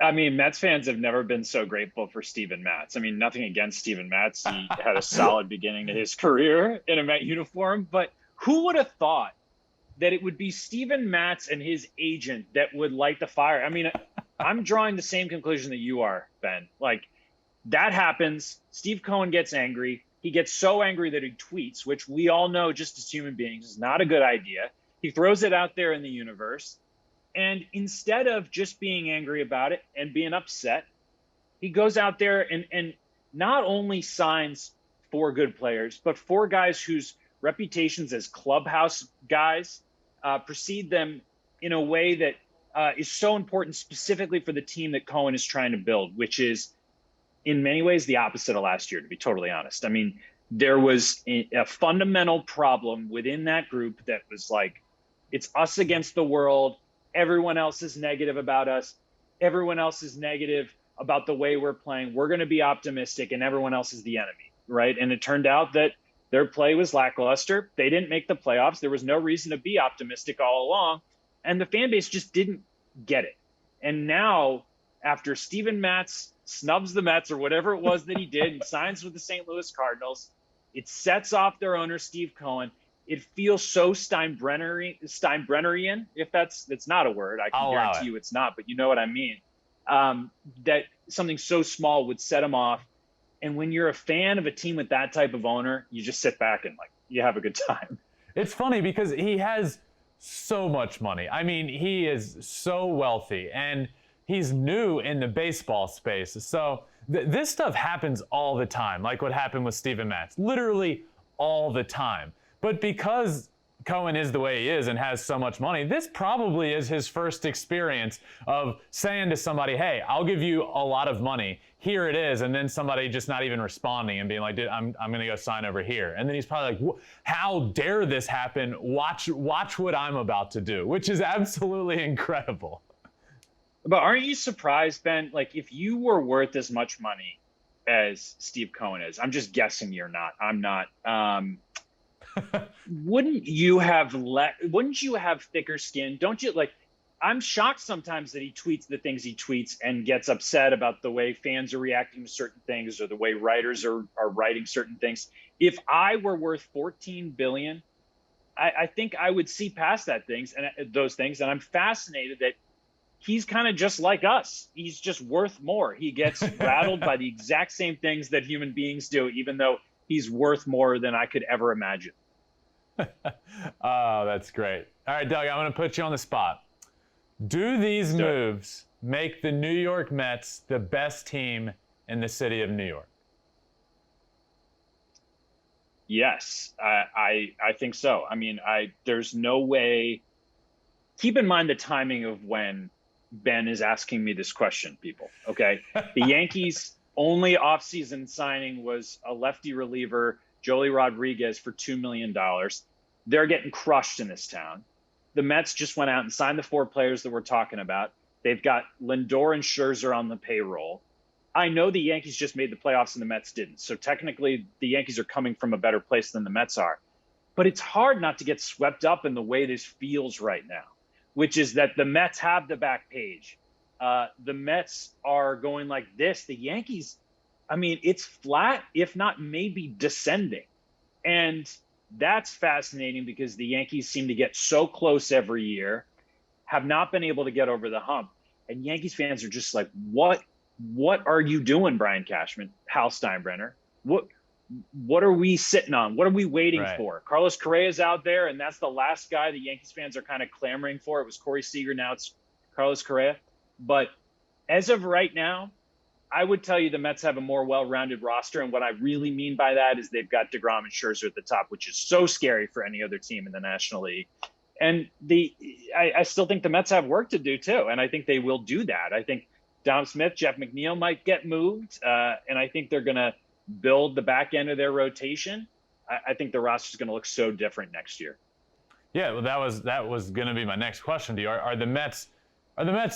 I mean, Mets fans have never been so grateful for Steven Matz. I mean, nothing against Steven Matz. He had a solid beginning to his career in a Met uniform. But who would have thought that it would be Steven Matz and his agent that would light the fire? I mean, I'm drawing the same conclusion that you are, Ben. Like, that happens. Steve Cohen gets angry. He gets so angry that he tweets, which we all know just as human beings is not a good idea. He throws it out there in the universe. And instead of just being angry about it and being upset, he goes out there and not only signs 4 good players, but 4 guys whose reputations as clubhouse guys precede them in a way that is so important specifically for the team that Cohen is trying to build, which is in many ways the opposite of last year, to be totally honest. I mean, there was a fundamental problem within that group that was like, it's us against the world. Everyone else is negative about us. Everyone else is negative about the way we're playing. We're going to be optimistic, and everyone else is the enemy, right? And it turned out that their play was lackluster. They didn't make the playoffs. There was no reason to be optimistic all along, and the fan base just didn't get it. And now, after Steven Matz snubs the Mets or whatever it was that he did and signs with the St. Louis Cardinals, it sets off their owner, Steve Cohen. It feels so Steinbrennerian, if that's not a word. I can guarantee you it's not, but you know what I mean. That something so small would set him off. And when you're a fan of a team with that type of owner, you just sit back and, like, you have a good time. It's funny because he has so much money. I mean, he is so wealthy, and he's new in the baseball space. So this stuff happens all the time, like what happened with Steven Matz, literally all the time. But because Cohen is the way he is and has so much money, this probably is his first experience of saying to somebody, hey, I'll give you a lot of money. Here it is. And then somebody just not even responding and being like, dude, I'm going to go sign over here. And then he's probably like, how dare this happen? Watch what I'm about to do, which is absolutely incredible. But aren't you surprised, Ben? Like, if you were worth as much money as Steve Cohen is, I'm just guessing you're not. I'm not. Wouldn't you have thicker skin? Don't you? Like, I'm shocked sometimes that he tweets the things he tweets and gets upset about the way fans are reacting to certain things or the way writers are writing certain things. If I were worth $14 billion, I think I would see past those things. And I'm fascinated that he's kind of just like us. He's just worth more. He gets rattled by the exact same things that human beings do, even though he's worth more than I could ever imagine. Oh, that's great. All right, Doug, I'm going to put you on the spot. Do these moves make the New York Mets the best team in the city of New York? Yes, I think so. I mean, there's no way. Keep in mind the timing of when Ben is asking me this question, people. Okay, the Yankees' only offseason signing was a lefty reliever, Joely Rodriguez, for $2 million. They're getting crushed in this town. The Mets just went out and signed the 4 players that we're talking about. They've got Lindor and Scherzer on the payroll. I know the Yankees just made the playoffs and the Mets didn't. So technically, the Yankees are coming from a better place than the Mets are. But it's hard not to get swept up in the way this feels right now, which is that the Mets have the back page. The Mets are going like this. The Yankees, I mean, it's flat, if not maybe descending. And that's fascinating because the Yankees seem to get so close every year, have not been able to get over the hump. And Yankees fans are just like, what are you doing, Brian Cashman, Hal Steinbrenner? What are we sitting on? What are we waiting for? Carlos Correa is out there, and that's the last guy the Yankees fans are kind of clamoring for. It was Corey Seager, now it's Carlos Correa. But as of right now, I would tell you the Mets have a more well-rounded roster, and what I really mean by that is they've got Degrom and Scherzer at the top, which is so scary for any other team in the National League. And I still think the Mets have work to do too, and I think they will do that. I think Dom Smith, Jeff McNeil might get moved, and I think they're going to build the back end of their rotation. I think the roster is going to look so different next year. Yeah, well, that was going to be my next question to you. Are the Mets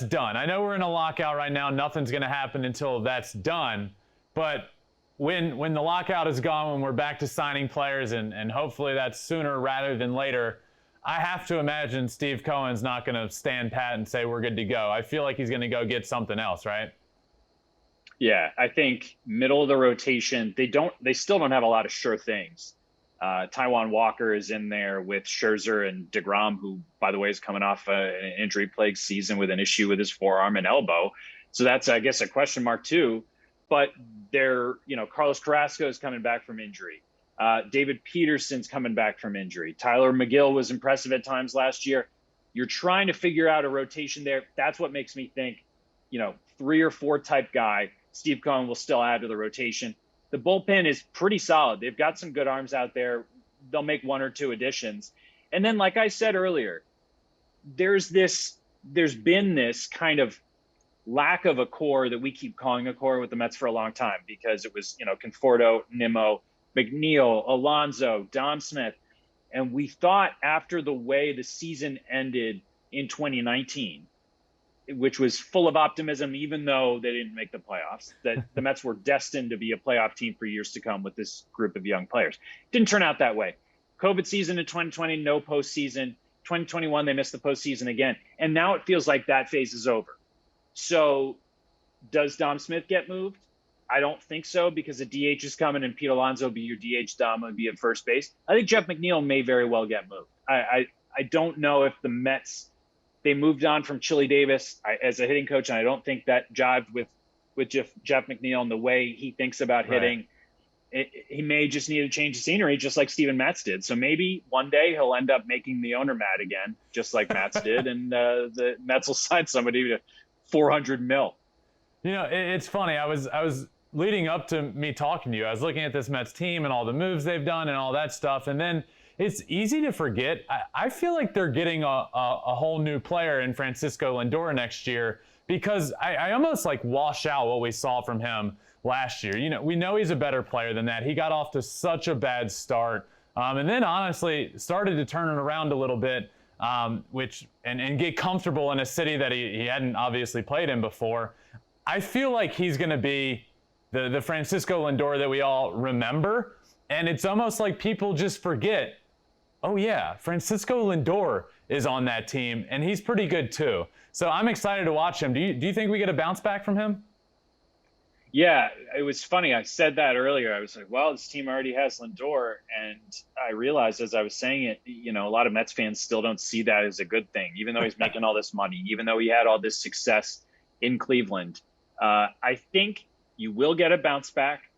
done? I know we're in a lockout right now. Nothing's going to happen until that's done. But when the lockout is gone, when we're back to signing players, and hopefully that's sooner rather than later, I have to imagine Steve Cohen's not going to stand pat and say we're good to go. I feel like he's going to go get something else, right? Yeah, I think middle of the rotation, they still don't have a lot of sure things. Taijuan Walker is in there with Scherzer and Degrom, who, by the way, is coming off an injury-plagued season with an issue with his forearm and elbow. So that's, I guess, a question mark too. But Carlos Carrasco is coming back from injury. David Peterson's coming back from injury. Tyler McGill was impressive at times last year. You're trying to figure out a rotation there. That's what makes me think, 3 or 4 type guy. Steve Cohen will still add to the rotation. The bullpen is pretty solid. They've got some good arms out there. They'll make 1 or 2 additions. And then, like I said earlier, there's been this kind of lack of a core that we keep calling a core with the Mets for a long time because it was, Conforto, Nimmo, McNeil, Alonso, Dom Smith. And we thought after the way the season ended in 2019, which was full of optimism, even though they didn't make the playoffs, that the Mets were destined to be a playoff team for years to come with this group of young players. Didn't turn out that way. COVID season in 2020, no postseason. 2021, they missed the postseason again. And now it feels like that phase is over. So does Dom Smith get moved? I don't think so because the DH is coming and Pete Alonso will be your DH. Dom will be at first base. I think Jeff McNeil may very well get moved. I don't know if the Mets, they moved on from Chili Davis as a hitting coach, and I don't think that jived with Jeff McNeil and the way he thinks about hitting. he may just need to change the scenery, just like Steven Matz did. So maybe one day he'll end up making the owner mad again, just like Matz did, and the Mets will sign somebody to $400 million. You know, it's funny. I was leading up to me talking to you. I was looking at this Mets team and all the moves they've done and all that stuff, and then it's easy to forget. I feel like they're getting a whole new player in Francisco Lindor next year, because I almost like wash out what we saw from him last year. You know, we know he's a better player than that. He got off to such a bad start, and then honestly started to turn it around a little bit, and get comfortable in a city that he hadn't obviously played in before. I feel like he's going to be the Francisco Lindor that we all remember, and it's almost like people just forget, oh yeah, Francisco Lindor is on that team, and he's pretty good too. So I'm excited to watch him. Do you think we get a bounce back from him? Yeah, it was funny. I said that earlier. I was like, well, this team already has Lindor. And I realized as I was saying it, you know, a lot of Mets fans still don't see that as a good thing, even though he's making all this money, even though he had all this success in Cleveland. I think you will get a bounce back.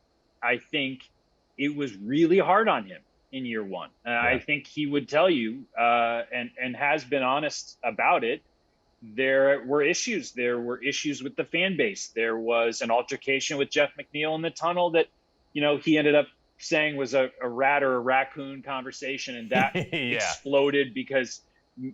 I think it was really hard on him in year one. I think he would tell you, and has been honest about it, there were issues. There were issues with the fan base. There was an altercation with Jeff McNeil in the tunnel that, you know, he ended up saying was a rat or a raccoon conversation, and that exploded because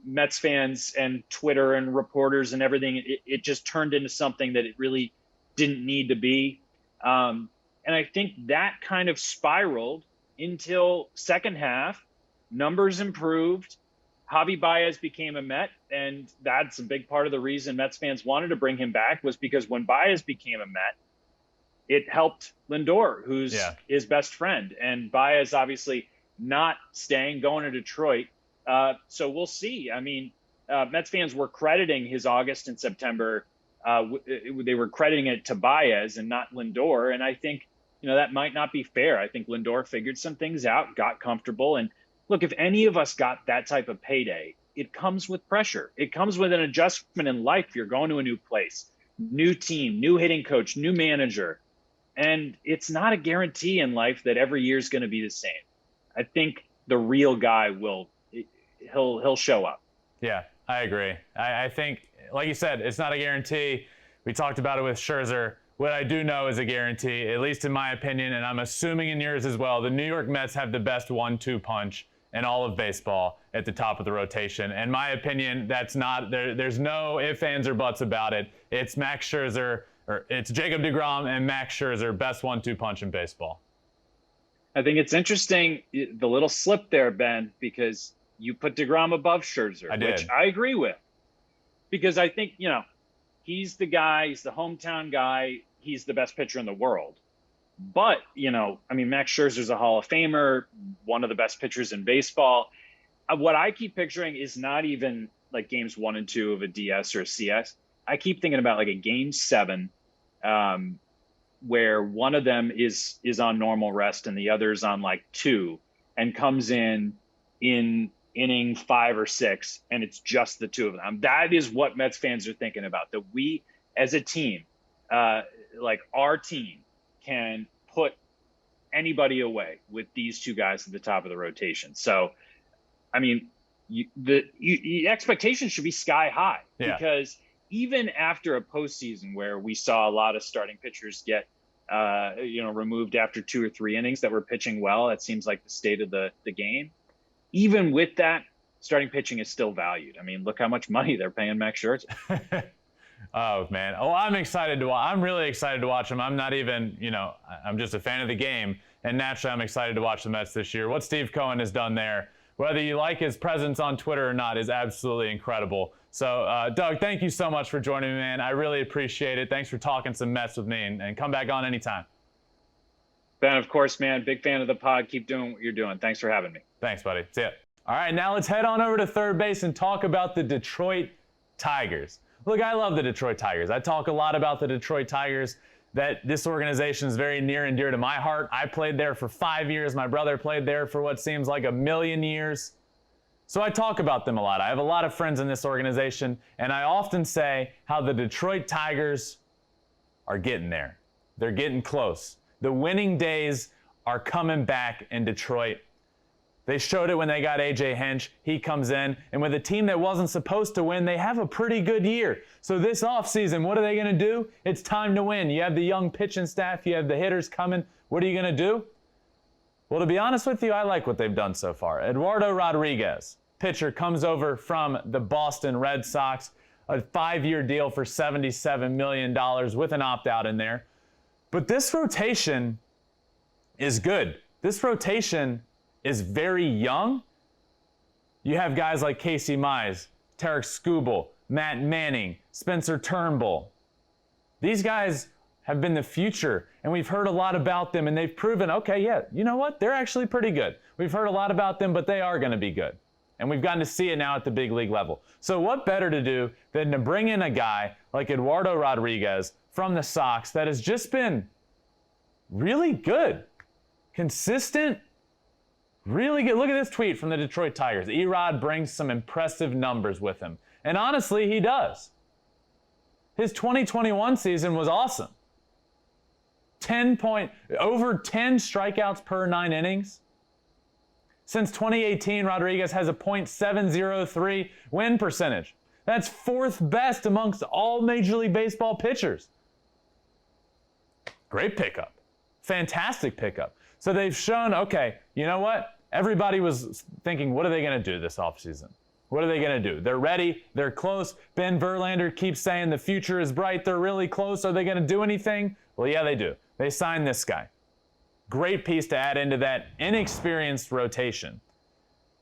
Mets fans and Twitter and reporters and everything, it just turned into something that it really didn't need to be. And I think that kind of spiraled until second half, numbers improved. Javi Baez became a Met, and that's a big part of the reason Mets fans wanted to bring him back, was because when Baez became a Met, it helped Lindor, who's his best friend. And Baez obviously not staying, going to Detroit. So we'll see. I mean, Mets fans were crediting his August and September. They were crediting it to Baez and not Lindor. And I think, you know, that might not be fair. I think Lindor figured some things out, got comfortable. And look, if any of us got that type of payday, it comes with pressure. It comes with an adjustment in life. You're going to a new place, new team, new hitting coach, new manager. And it's not a guarantee in life that every year is going to be the same. I think the real guy he'll show up. Yeah, I agree. I think, like you said, it's not a guarantee. We talked about it with Scherzer. What I do know is a guarantee, at least in my opinion, and I'm assuming in yours as well, the New York Mets have the best 1-2 punch in all of baseball at the top of the rotation. In my opinion, that's not there's no ifs, ands, or buts about it. It's Max Scherzer, or it's Jacob Degrom and Max Scherzer, best 1-2 punch in baseball. I think it's interesting, the little slip there, Ben, because you put Degrom above Scherzer, which I agree with. Because I think, you know, he's the guy, he's the hometown guy, he's the best pitcher in the world. But, you know, I mean, Max Scherzer's a Hall of Famer, one of the best pitchers in baseball. What I keep picturing is not even like games 1 and 2 of a DS or a CS. I keep thinking about like a game 7 where one of them is on normal rest and the other's on like 2 and comes in inning 5 or 6, and it's just the two of them. That is what Mets fans are thinking about, that we as a team, like our team, can put anybody away with these two guys at the top of the rotation. So, I mean, the expectation should be sky high, because even after a postseason where we saw a lot of starting pitchers get, removed after 2 or 3 innings that were pitching well, it seems like the state of the game. Even with that, starting pitching is still valued. I mean, look how much money they're paying Max Scherzer. Oh, man. Oh, I'm excited to watch. I'm really excited to watch him. I'm not even, I'm just a fan of the game. And naturally, I'm excited to watch the Mets this year. What Steve Cohen has done there, whether you like his presence on Twitter or not, is absolutely incredible. So, Doug, thank you so much for joining me, man. I really appreciate it. Thanks for talking some Mets with me, and come back on anytime. Ben, of course, man. Big fan of the pod. Keep doing what you're doing. Thanks for having me. Thanks, buddy. See ya. All right, now let's head on over to third base and talk about the Detroit Tigers. Look, I love the Detroit Tigers. I talk a lot about the Detroit Tigers, that this organization is very near and dear to my heart. I played there for 5 years. My brother played there for what seems like 1,000,000 years. So I talk about them a lot. I have a lot of friends in this organization, and I often say how the Detroit Tigers are getting there. They're getting close. The winning days are coming back in Detroit. They showed it when they got AJ Hinch. He comes in, and with a team that wasn't supposed to win, they have a pretty good year. So this offseason, what are they going to do? It's time to win. You have the young pitching staff. You have the hitters coming. What are you going to do? Well, to be honest with you, I like what they've done so far. Eduardo Rodriguez, pitcher, comes over from the Boston Red Sox, a 5-year deal for $77 million with an opt-out in there. But this rotation is good. This rotation is very young. You have guys like Casey Mize, Tarek Skubal, Matt Manning, Spencer Turnbull. These guys have been the future, and we've heard a lot about them, and they've proven, okay, yeah, you know what? They're actually pretty good. We've heard a lot about them, but they are going to be good. And we've gotten to see it now at the big league level. So what better to do than to bring in a guy like Eduardo Rodriguez from the Sox that has just been really good, consistent, really good. Look at this tweet from the Detroit Tigers. Erod brings some impressive numbers with him. And honestly, he does. His 2021 season was awesome. Over 10 strikeouts per 9 innings. Since 2018, Rodriguez has a .703 win percentage. That's 4th best amongst all Major League Baseball pitchers. Great pickup. Fantastic pickup. So they've shown, okay, you know what? Everybody was thinking, what are they going to do this offseason? What are they going to do? They're ready. They're close. Ben Verlander keeps saying the future is bright. They're really close. Are they going to do anything? Well, yeah, they do. They signed this guy. Great piece to add into that inexperienced rotation.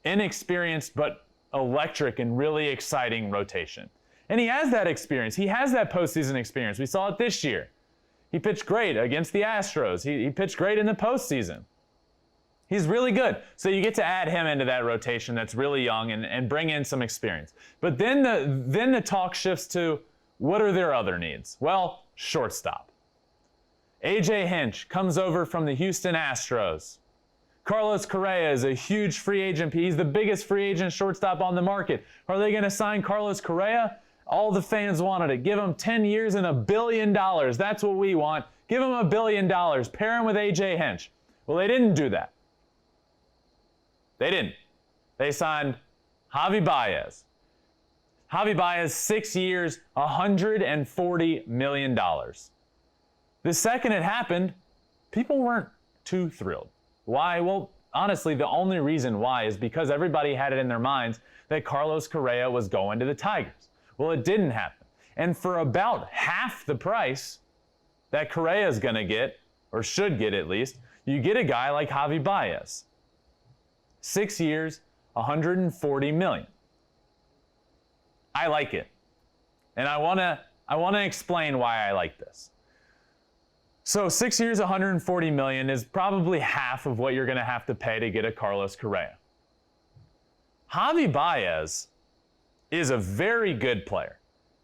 Inexperienced but electric and really exciting rotation. And he has that experience. He has that postseason experience. We saw it this year. He pitched great against the Astros. He pitched great in the postseason. He's really good. So you get to add him into that rotation that's really young and bring in some experience. But then the talk shifts to, what are their other needs? Well, shortstop. AJ Hinch comes over from the Houston Astros. Carlos Correa is a huge free agent. He's the biggest free agent shortstop on the market. Are they going to sign Carlos Correa? All the fans wanted it. Give him 10 years and $1 billion. That's what we want. Give him $1 billion. Pair him with AJ Hinch. Well, they didn't do that. They didn't. They signed Javi Baez. Javi Baez, 6 years, $140 million. The second it happened, people weren't too thrilled. Why? Well, honestly, the only reason why is because everybody had it in their minds that Carlos Correa was going to the Tigers. Well, it didn't happen. And for about half the price that Correa is going to get, or should get at least, you get a guy like Javi Baez. 6 years, $140 million. I like it. And I want to explain why I like this. So 6 years, $140 million is probably half of what you're going to have to pay to get a Carlos Correa. Javi Baez is a very good player.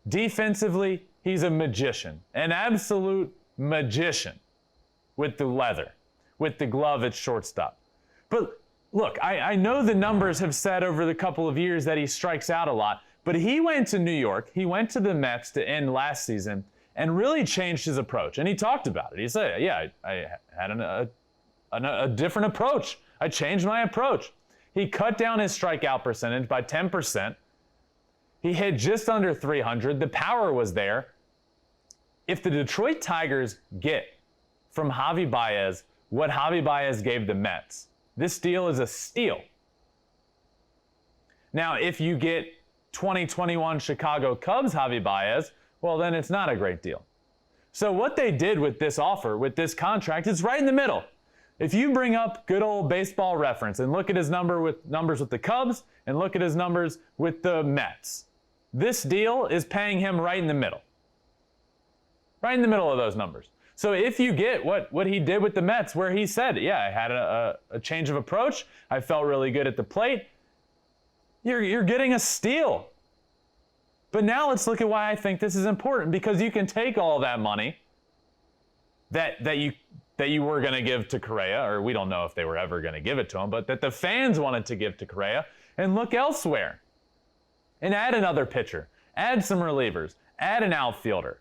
Defensively, he's a magician, an absolute magician with the leather, with the glove at shortstop. But look, I know the numbers have said over the couple of years that he strikes out a lot, but he went to New York, he went to the Mets to end last season, and really changed his approach. And he talked about it. He said, yeah, I had a different approach. I changed my approach. He cut down his strikeout percentage by 10%. He hit just under 300. The power was there. If the Detroit Tigers get from Javi Baez what Javi Baez gave the Mets, this deal is a steal. Now, if you get 2021 Chicago Cubs Javi Baez, well, then it's not a great deal. So what they did with this offer, with this contract, it's right in the middle. If you bring up good old baseball reference and look at his numbers with the Cubs and look at his numbers with the Mets, this deal is paying him right in the middle. Right in the middle of those numbers. So if you get what he did with the Mets, where he said, yeah, I had a change of approach, I felt really good at the plate, you're getting a steal. But now let's look at why I think this is important, because you can take all that money that you were going to give to Correa, or we don't know if they were ever going to give it to him, but that the fans wanted to give to Correa, and look elsewhere. And add another pitcher, add some relievers, add an outfielder.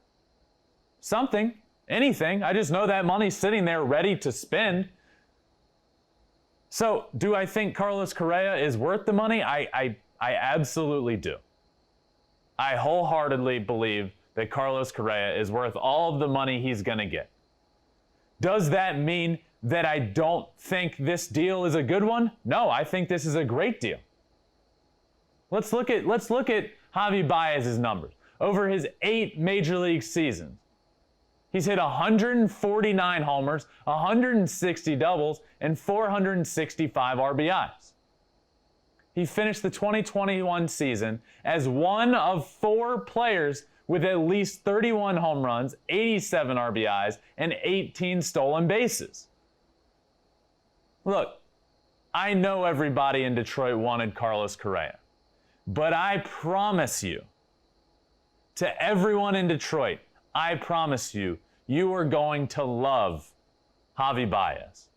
Something, anything. I just know that money's sitting there ready to spend. So do I think Carlos Correa is worth the money? I absolutely do. I wholeheartedly believe that Carlos Correa is worth all of the money he's going to get. Does that mean that I don't think this deal is a good one? No, I think this is a great deal. Let's look at Javi Baez's numbers. Over his 8 major league seasons, he's hit 149 homers, 160 doubles, and 465 RBIs. He finished the 2021 season as one of 4 players with at least 31 home runs, 87 RBIs, and 18 stolen bases. Look, I know everybody in Detroit wanted Carlos Correa, but I promise you, to everyone in Detroit, I promise you, you are going to love Javi Baez.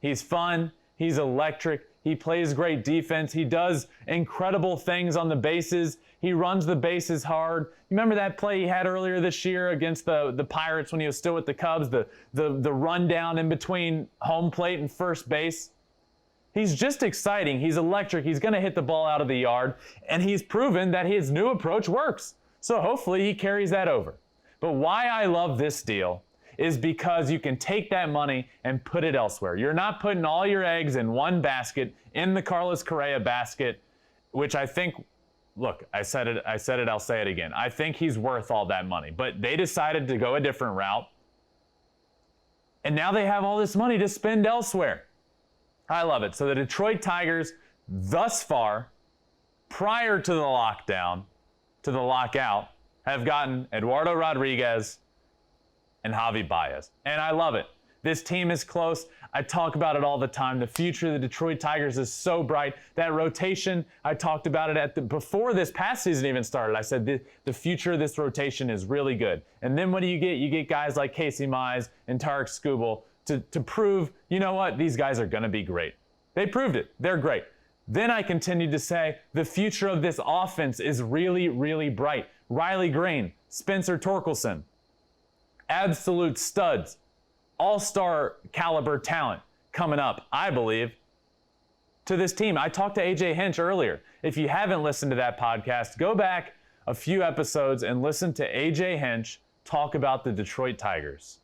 He's fun, he's electric, he plays great defense, he does incredible things on the bases, he runs the bases hard. You remember that play he had earlier this year against the Pirates when he was still with the Cubs, the rundown in between home plate and first base? He's just exciting, he's electric, he's gonna hit the ball out of the yard, and he's proven that his new approach works. So hopefully he carries that over. But why I love this deal is because you can take that money and put it elsewhere. You're not putting all your eggs in one basket, in the Carlos Correa basket, which I think, look, I said it, I'll say it again. I think he's worth all that money. But they decided to go a different route. And now they have all this money to spend elsewhere. I love it. So the Detroit Tigers, thus far, prior to the lockdown, to the lockout, have gotten Eduardo Rodriguez and Javi Baez. And I love it. This team is close. I talk about it all the time. The future of the Detroit Tigers is so bright. That rotation, I talked about it before this past season even started. I said the future of this rotation is really good. And then what do you get? You get guys like Casey Mize and Tarek Skubal to prove, you know what, these guys are going to be great. They proved it. They're great. Then I continued to say the future of this offense is really, really bright. Riley Green, Spencer Torkelson, absolute studs, all-star caliber talent coming up, I believe, to this team. I talked to AJ Hinch earlier. If you haven't listened to that podcast, go back a few episodes and listen to AJ Hinch talk about the Detroit Tigers.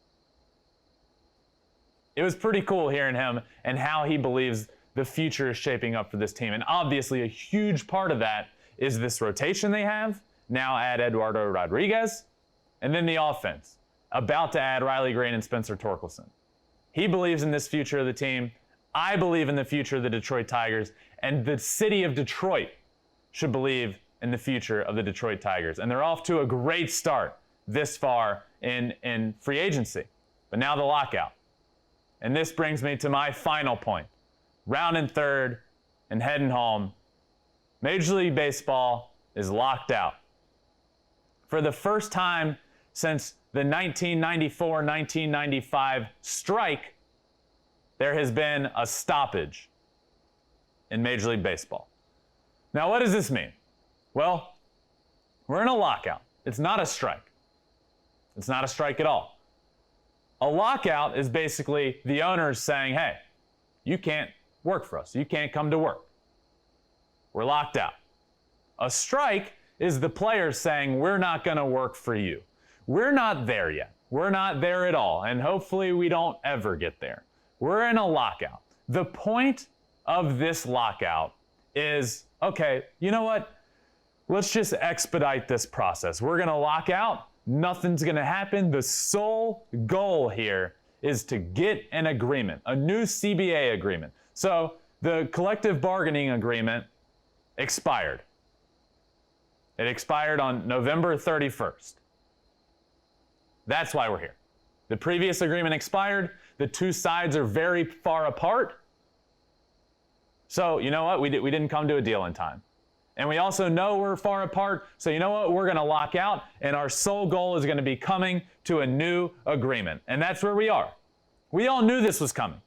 It was pretty cool hearing him and how he believes the future is shaping up for this team. And obviously a huge part of that is this rotation they have. Now add Eduardo Rodriguez, and then the offense. About to add Riley Green and Spencer Torkelson. He believes in this future of the team. I believe in the future of the Detroit Tigers, and the city of Detroit should believe in the future of the Detroit Tigers. And they're off to a great start this far in free agency. But now the lockout. And this brings me to my final point. Rounding third and heading home. Major League Baseball is locked out. For the first time since the 1994-1995 strike, there has been a stoppage in Major League Baseball. Now, what does this mean? Well, we're in a lockout. It's not a strike. It's not a strike at all. A lockout is basically the owners saying, hey, you can't work for us. You can't come to work. We're locked out. A strike is the players saying, we're not going to work for you. We're not there yet. We're not there at all. And hopefully we don't ever get there. We're in a lockout. The point of this lockout is, okay, you know what? Let's just expedite this process. We're going to lock out. Nothing's going to happen. The sole goal here is to get an agreement, a new CBA agreement. So the collective bargaining agreement expired. It expired on November 31st. That's why we're here. The previous agreement expired. The two sides are very far apart. So you know what? We didn't come to a deal in time. And we also know we're far apart. So you know what? We're going to lock out. And our sole goal is going to be coming to a new agreement. And that's where we are. We all knew this was coming.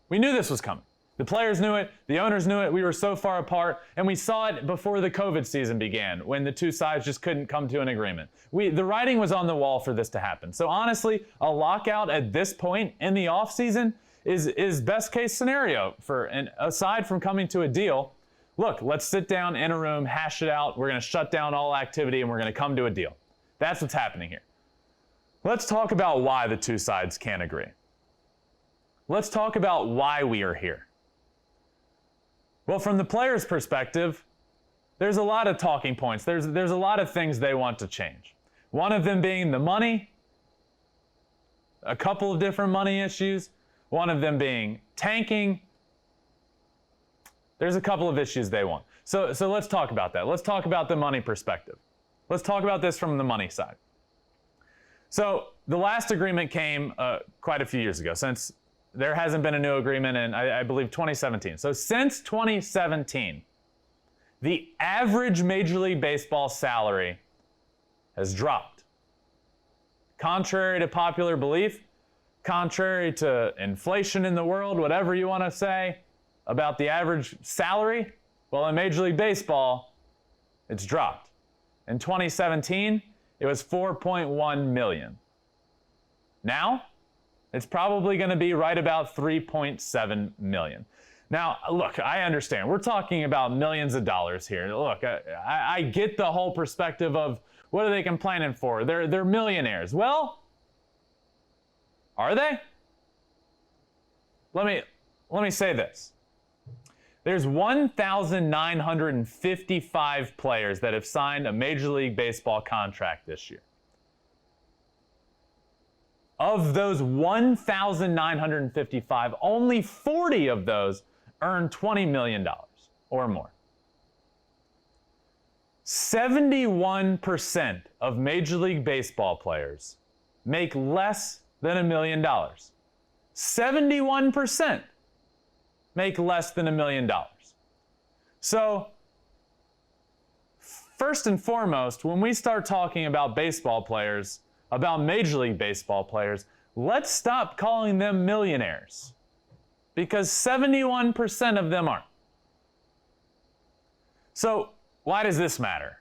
We knew this was coming. The players knew it. The owners knew it. We were so far apart. And we saw it before the COVID season began, when the two sides just couldn't come to an agreement. The writing was on the wall for this to happen. So honestly, a lockout at this point in the offseason is best case scenario and aside from coming to a deal. Look, let's sit down in a room, hash it out. We're going to shut down all activity and we're going to come to a deal. That's what's happening here. Let's talk about why the two sides can't agree. Let's talk about why we are here. Well, from the players' perspective, there's a lot of talking points. There's a lot of things they want to change. One of them being the money, a couple of different money issues, one of them being tanking. There's a couple of issues they want. So let's talk about that. Let's talk about the money perspective. Let's talk about this from the money side. So the last agreement came quite a few years ago, since there hasn't been a new agreement in, I believe, 2017. So since 2017, the average Major League Baseball salary has dropped. Contrary to popular belief, contrary to inflation in the world, whatever you want to say about the average salary, well, in Major League Baseball, it's dropped. In 2017, it was $4.1 million. Now, it's probably going to be right about $3.7 million. Now, look, I understand. We're talking about millions of dollars here. Look, I get the whole perspective of what are they complaining for? They're millionaires. Well, are they? Let me say this. There's 1,955 players that have signed a Major League Baseball contract this year. Of those 1,955, only 40 of those earn $20 million or more. 71% of Major League Baseball players make less than $1 million. 71% make less than $1 million. So, first and foremost, when we start talking about baseball players, about Major League Baseball players, let's stop calling them millionaires, because 71% of them aren't. So why does this matter?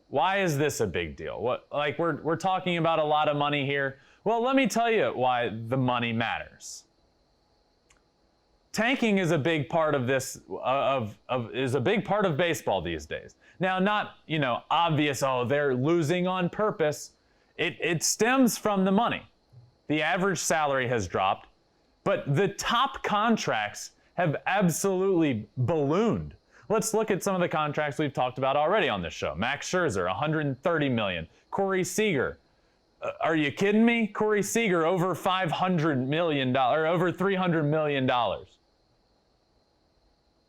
Why is this a big deal? We're talking about a lot of money here. Well, let me tell you why the money matters. Tanking is a big part of this, is a big part of baseball these days. Now, not, obvious, they're losing on purpose. It stems from the money. The average salary has dropped, but the top contracts have absolutely ballooned. Let's look at some of the contracts we've talked about already on this show. Max Scherzer, $130 million. Corey Seager, are you kidding me? Corey Seager, over $500 million, or over $300 million.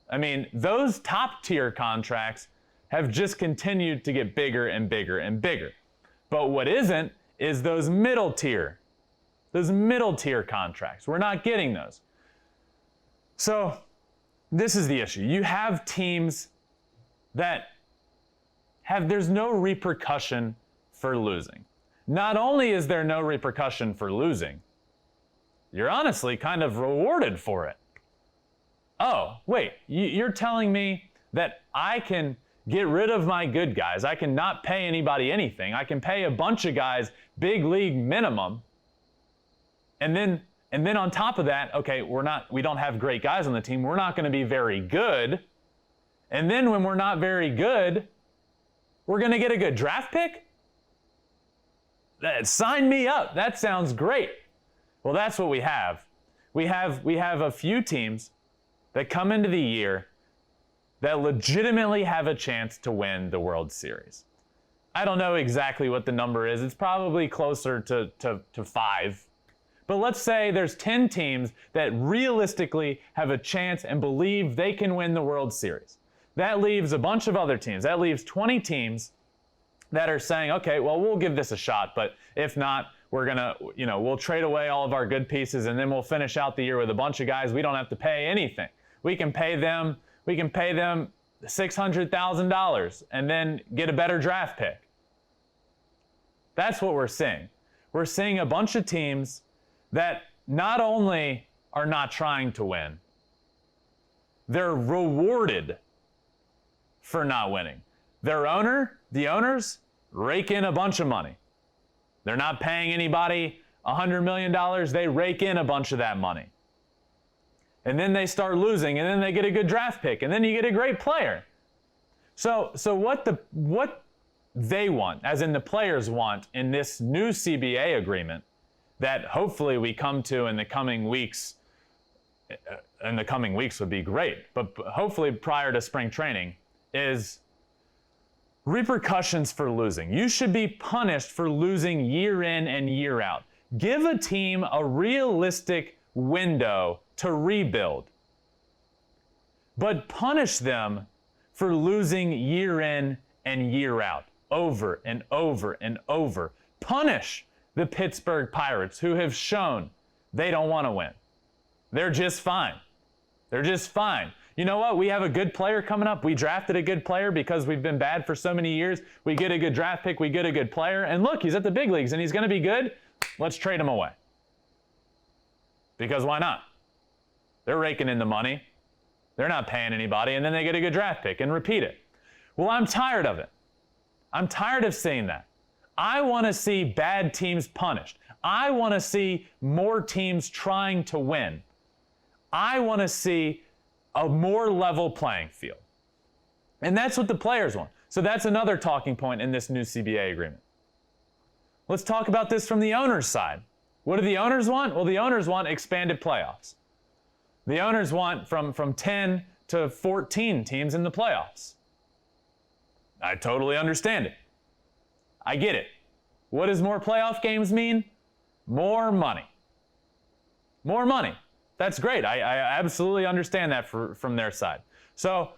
I mean, those top tier contracts have just continued to get bigger and bigger and bigger. But what isn't is those middle tier contracts. We're not getting those. So this is the issue. You have teams that there's no repercussion for losing. Not only is there no repercussion for losing, you're honestly kind of rewarded for it. Oh, wait, you're telling me that I can get rid of my good guys. I can not pay anybody anything. I can pay a bunch of guys big league minimum. And then on top of that, okay, we don't have great guys on the team. We're not going to be very good. And then when we're not very good, we're going to get a good draft pick? Sign me up. That sounds great. Well, that's what we have. We have a few teams that come into the year that legitimately have a chance to win the World Series. I don't know exactly what the number is. It's probably closer to 5. But let's say there's 10 teams that realistically have a chance and believe they can win the World Series. That leaves a bunch of other teams. That leaves 20 teams that are saying, okay, well, we'll give this a shot, but if not, we're gonna, we'll trade away all of our good pieces and then we'll finish out the year with a bunch of guys we don't have to pay anything. We can pay them $600,000 and then get a better draft pick. That's what we're seeing. We're seeing a bunch of teams that not only are not trying to win, they're rewarded for not winning. The owners rake in a bunch of money. They're not paying anybody $100 million. They rake in a bunch of that money. and then they start losing, and then they get a good draft pick, and then you get a great player. So what they want, as in the players want, in this new CBA agreement that hopefully we come to in the coming weeks, would be great, but hopefully prior to spring training, is repercussions for losing. You should be punished for losing year in and year out. Give a team a realistic window to rebuild, but punish them for losing year in and year out, over and over and over. Punish the Pittsburgh Pirates, who have shown they don't want to win. They're just fine. They're just fine. You know what? We have a good player coming up. We drafted a good player because we've been bad for so many years. We get a good draft pick. We get a good player. And look, he's at the big leagues and he's going to be good. Let's trade him away. Because why not? They're raking in the money. They're not paying anybody. And then they get a good draft pick and repeat it. Well, I'm tired of it. I'm tired of seeing that. I want to see bad teams punished. I want to see more teams trying to win. I want to see a more level playing field. And that's what the players want. So that's another talking point in this new CBA agreement. Let's talk about this from the owner's side. What do the owners want? Well, the owners want expanded playoffs. The owners want from 10 to 14 teams in the playoffs. I totally understand it. I get it. What does more playoff games mean? More money. More money. That's great. I absolutely understand that from their side. So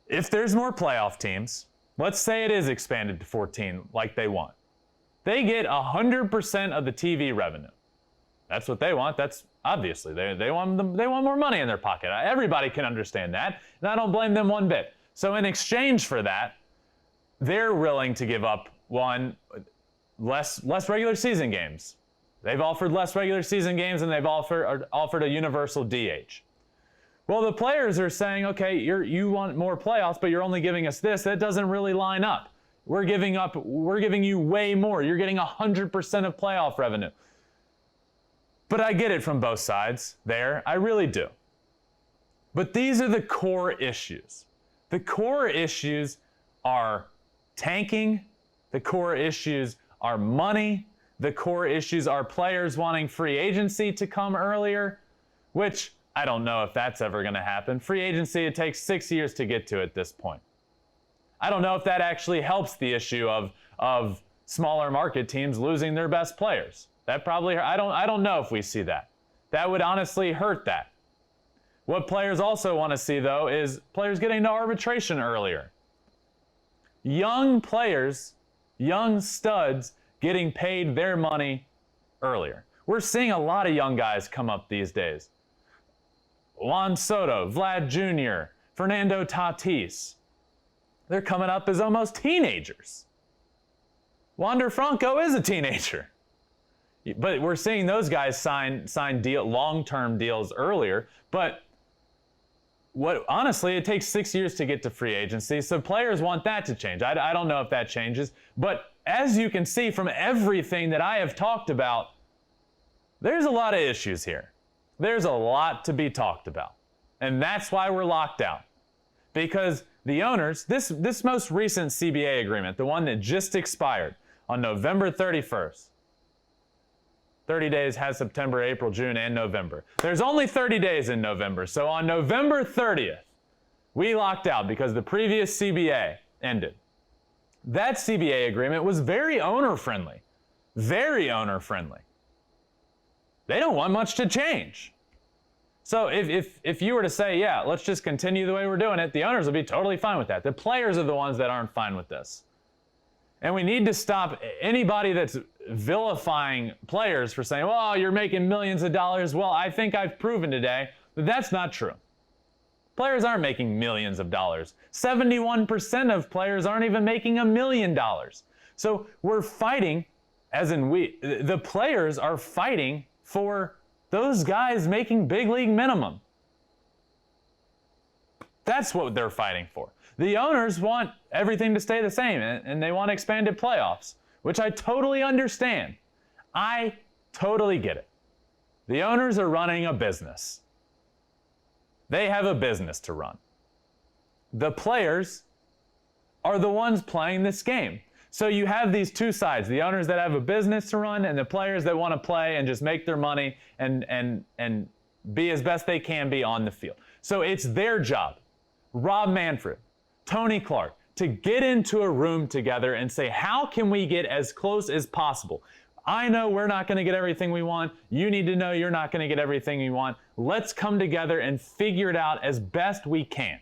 if there's more playoff teams, let's say it is expanded to 14 like they want. They get 100% of the TV revenue. That's what they want. That's obviously they want more money in their pocket. Everybody can understand that, and I don't blame them one bit. So in exchange for that, they're willing to give up less regular season games. They've offered less regular season games, and they've offered a universal DH. Well, the players are saying, okay, you want more playoffs, but you're only giving us this. That doesn't really line up. We're giving you way more. You're getting 100% of playoff revenue. But I get it from both sides there. I really do. But these are the core issues. The core issues are tanking. The core issues are money. The core issues are players wanting free agency to come earlier, which I don't know if that's ever going to happen. Free agency, it takes 6 years to get to at this point. I don't know if that actually helps the issue of smaller market teams losing their best players. That probably, I don't know if we see that. That would honestly hurt that. What players also want to see, though, is players getting to arbitration earlier. Young players, young studs, getting paid their money earlier. We're seeing a lot of young guys come up these days. Juan Soto, Vlad Jr., Fernando Tatis. They're coming up as almost teenagers. Wander Franco is a teenager. But we're seeing those guys sign long-term deals earlier. But honestly, it takes 6 years to get to free agency, so players want that to change. I don't know if that changes. But as you can see from everything that I have talked about, there's a lot of issues here. There's a lot to be talked about. And that's why we're locked out. Because the owners, this most recent CBA agreement, the one that just expired on November 31st, 30 days has September, April, June, and November. There's only 30 days in November. So on November 30th, we locked out because the previous CBA ended. That CBA agreement was very owner-friendly. Very owner-friendly. They don't want much to change. So if you were to say, yeah, let's just continue the way we're doing it, the owners would be totally fine with that. The players are the ones that aren't fine with this. And we need to stop anybody that's vilifying players for saying, well, you're making millions of dollars. Well, I think I've proven today that that's not true. Players aren't making millions of dollars. 71% of players aren't even making $1 million. So we're fighting, as in the players are fighting for those guys making big league minimum. That's what they're fighting for. The owners want everything to stay the same, and they want expanded playoffs, which I totally understand. I totally get it. The owners are running a business. They have a business to run. The players are the ones playing this game. So you have these two sides, the owners that have a business to run and the players that want to play and just make their money and be as best they can be on the field. So it's their job, Rob Manfred, Tony Clark, to get into a room together and say, how can we get as close as possible? I know we're not going to get everything we want. You need to know you're not going to get everything you want. Let's come together and figure it out as best we can.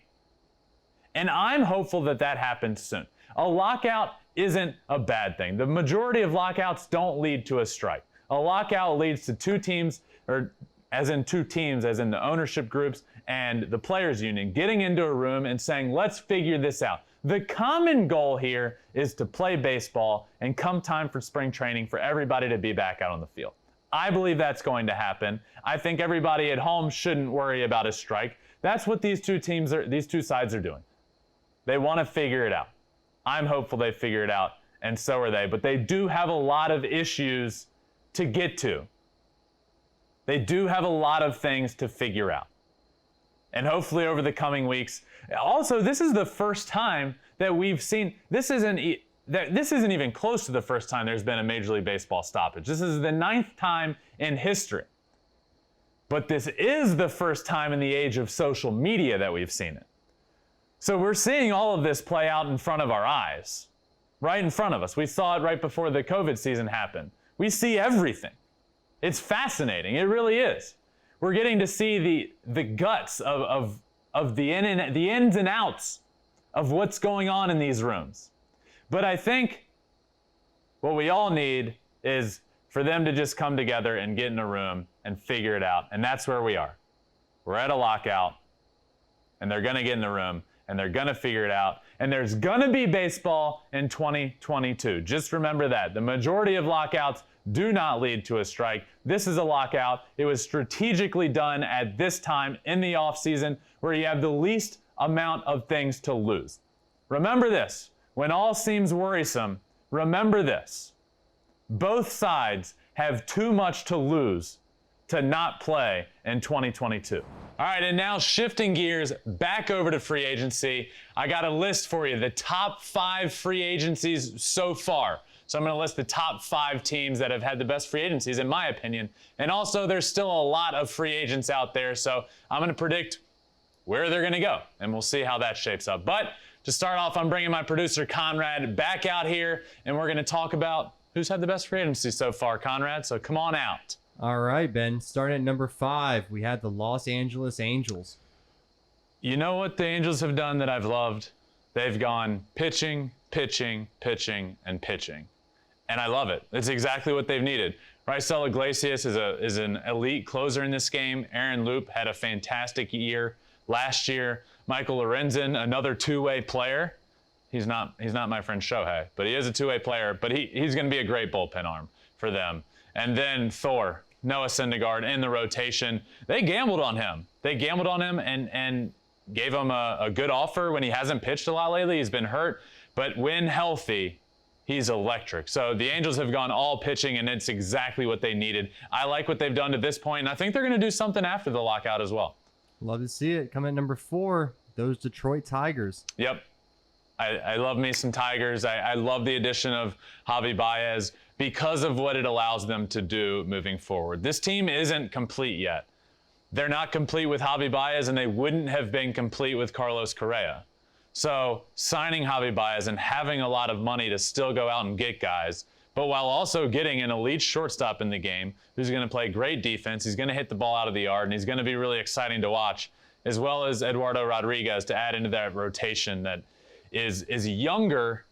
And I'm hopeful that that happens soon. A lockout isn't a bad thing. The majority of lockouts don't lead to a strike. A lockout leads to two teams, or as in the ownership groups and the players union, getting into a room and saying, let's figure this out. The common goal here is to play baseball and come time for spring training for everybody to be back out on the field. I believe that's going to happen. I think everybody at home shouldn't worry about a strike. That's what these two sides are doing. They want to figure it out. I'm hopeful they figure it out, and so are they. But they do have a lot of issues to get to. They do have a lot of things to figure out. And hopefully over the coming weeks. Also, this is the first time that we've seen, this isn't even close to the first time there's been a Major League Baseball stoppage. This is the 9th time in history. But this is the first time in the age of social media that we've seen it. So we're seeing all of this play out in front of our eyes, right in front of us. We saw it right before the COVID season happened. We see everything. It's fascinating. It really is. We're getting to see the guts of the ins and outs of what's going on in these rooms. But I think what we all need is for them to just come together and get in a room and figure it out. And that's where we are. We're at a lockout, and they're going to get in the room, and they're going to figure it out. And there's going to be baseball in 2022. Just remember that. The majority of lockouts do not lead to a strike. This is a lockout. It was strategically done at this time in the offseason where you have the least amount of things to lose. Remember this. When all seems worrisome, remember this. Both sides have too much to lose to not play in 2022. All right, and now shifting gears back over to free agency. I got a list for you, the top 5 free agencies so far. So I'm going to list the top 5 teams that have had the best free agencies, in my opinion. And also, there's still a lot of free agents out there, so I'm going to predict where they're going to go, and we'll see how that shapes up. But to start off, I'm bringing my producer, Conrad, back out here, and we're going to talk about who's had the best free agency so far, Conrad, so come on out. All right, Ben. Starting at number 5, we had the Los Angeles Angels. You know what the Angels have done that I've loved? They've gone pitching, pitching, pitching, and pitching. And I love it. It's exactly what they've needed. Raisel Iglesias is an elite closer in this game. Aaron Loop had a fantastic year last year. Michael Lorenzen, another two-way player. He's not my friend Shohei, but he is a two-way player. But he's going to be a great bullpen arm for them. And then Thor, Noah Syndergaard in the rotation. They gambled on him. And gave him a good offer when he hasn't pitched a lot lately. He's been hurt. But when healthy, he's electric. So the Angels have gone all pitching, and it's exactly what they needed. I like what they've done to this point, and I think they're going to do something after the lockout as well. Love to see it. Coming at number 4, those Detroit Tigers. Yep. I love me some Tigers. I love the addition of Javi Baez because of what it allows them to do moving forward. This team isn't complete yet. They're not complete with Javi Baez, and they wouldn't have been complete with Carlos Correa. So signing Javi Baez and having a lot of money to still go out and get guys, but while also getting an elite shortstop in the game who's going to play great defense, he's going to hit the ball out of the yard, and he's going to be really exciting to watch, as well as Eduardo Rodriguez to add into that rotation that is younger,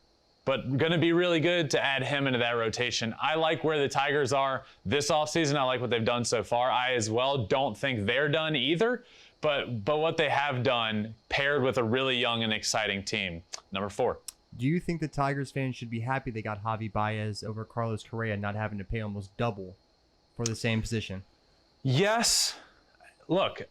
but going to be really good to add him into that rotation. I like where the Tigers are this offseason. I like what they've done so far. I as well don't think they're done either. But what they have done paired with a really young and exciting team. Number 4. Do you think the Tigers fans should be happy they got Javi Baez over Carlos Correa, not having to pay almost double for the same position? Yes. Look,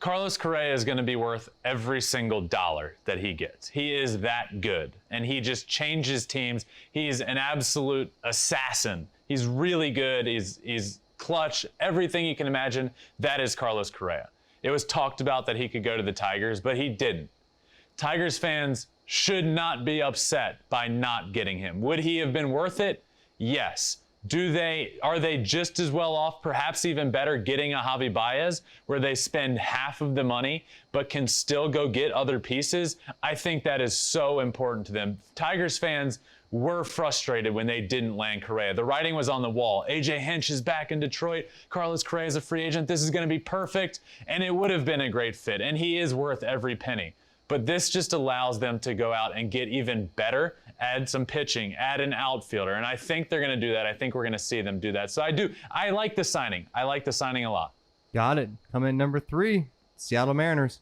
Carlos Correa is going to be worth every single dollar that he gets. He is that good, and he just changes teams. He's an absolute assassin. He's really good. He's clutch. Everything you can imagine, that is Carlos Correa. It was talked about that he could go to the Tigers, but he didn't. Tigers fans should not be upset by not getting him. Would he have been worth it? Yes. Are they just as well off, perhaps even better, getting a Javi Baez where they spend half of the money but can still go get other pieces? I think that is so important to them. Tigers fans were frustrated when they didn't land Correa. The writing was on the wall. AJ Hinch is back in Detroit. Carlos Correa is a free agent. This is going to be perfect. And it would have been a great fit. And he is worth every penny. But this just allows them to go out and get even better, add some pitching, add an outfielder. And I think they're going to do that. I think we're going to see them do that. So I like the signing. I like the signing a lot. Got it. Coming in number 3, Seattle Mariners.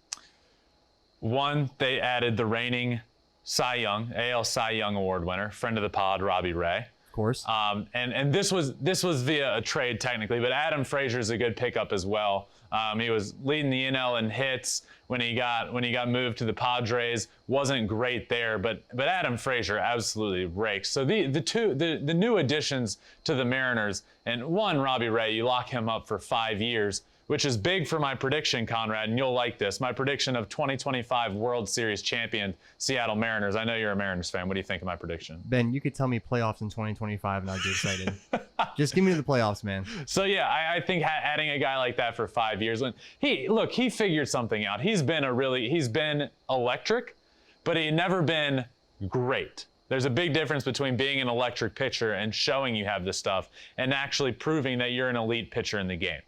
One, they added the reigning Cy Young, AL Cy Young Award winner, friend of the pod, Robbie Ray. Of course. And this was via a trade technically, but Adam Frazier is a good pickup as well. He was leading the NL in hits when he got moved to the Padres. Wasn't great there, but Adam Frazier absolutely rakes. So the new additions to the Mariners, and one, Robbie Ray, you lock him up for 5 years, which is big for my prediction, Conrad, and you'll like this. My prediction of 2025 World Series champion Seattle Mariners. I know you're a Mariners fan. What do you think of my prediction? Ben, you could tell me playoffs in 2025 and I'd be excited. Just give me the playoffs, man. So yeah, I think adding a guy like that for 5 years, when he figured something out. He's been electric, but he'd never been great. There's a big difference between being an electric pitcher and showing you have this stuff and actually proving that you're an elite pitcher in the game.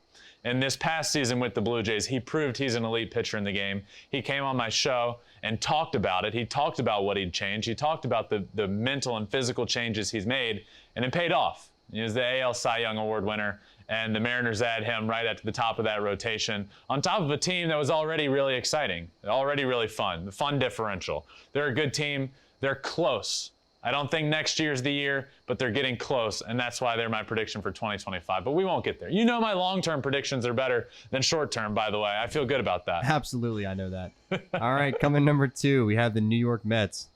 And this past season with the Blue Jays, he proved he's an elite pitcher in the game. He came on my show and talked about it. He talked about what he'd changed. He talked about the mental and physical changes he's made, and it paid off. He was the AL Cy Young Award winner, and the Mariners add him right at the top of that rotation, on top of a team that was already really exciting, already really fun, the fun differential. They're a good team. They're close. I don't think next year's the year, but they're getting close, and that's why they're my prediction for 2025. But we won't get there. You know my long-term predictions are better than short-term, by the way. I feel good about that. Absolutely, I know that. All right, coming number 2, we have the New York Mets.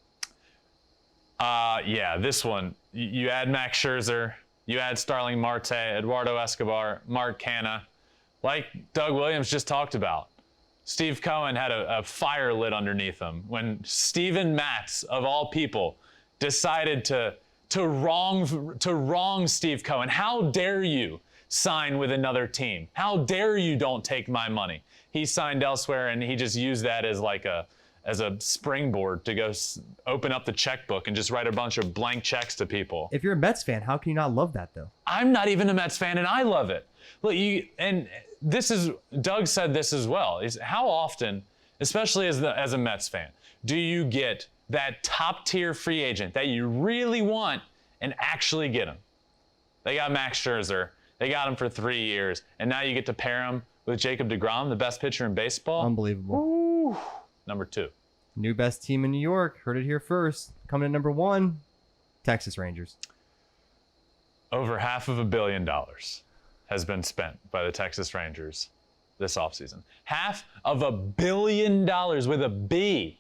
Yeah, this one. You add Max Scherzer, you add Starling Marte, Eduardo Escobar, Mark Canha, like Doug Williams just talked about. Steve Cohen had a fire lit underneath him when Steven Matz, of all people, decided to wrong Steve Cohen. How dare you sign with another team? How dare you don't take my money? He signed elsewhere, and he just used that as a springboard to go open up the checkbook and just write a bunch of blank checks to people. If you're a Mets fan, how can you not love that, though? I'm not even a Mets fan, and I love it. Look, Doug said this as well, is how often, especially as a Mets fan, do you get that top-tier free agent that you really want and actually get him? They got Max Scherzer. They got him for 3 years, and now you get to pair him with Jacob Degrom, the best pitcher in baseball. Unbelievable. Ooh. Number 2. New best team in New York. Heard it here first. Coming in number 1, Texas Rangers. Over $500 million has been spent by the Texas Rangers this offseason. $500 million with a B.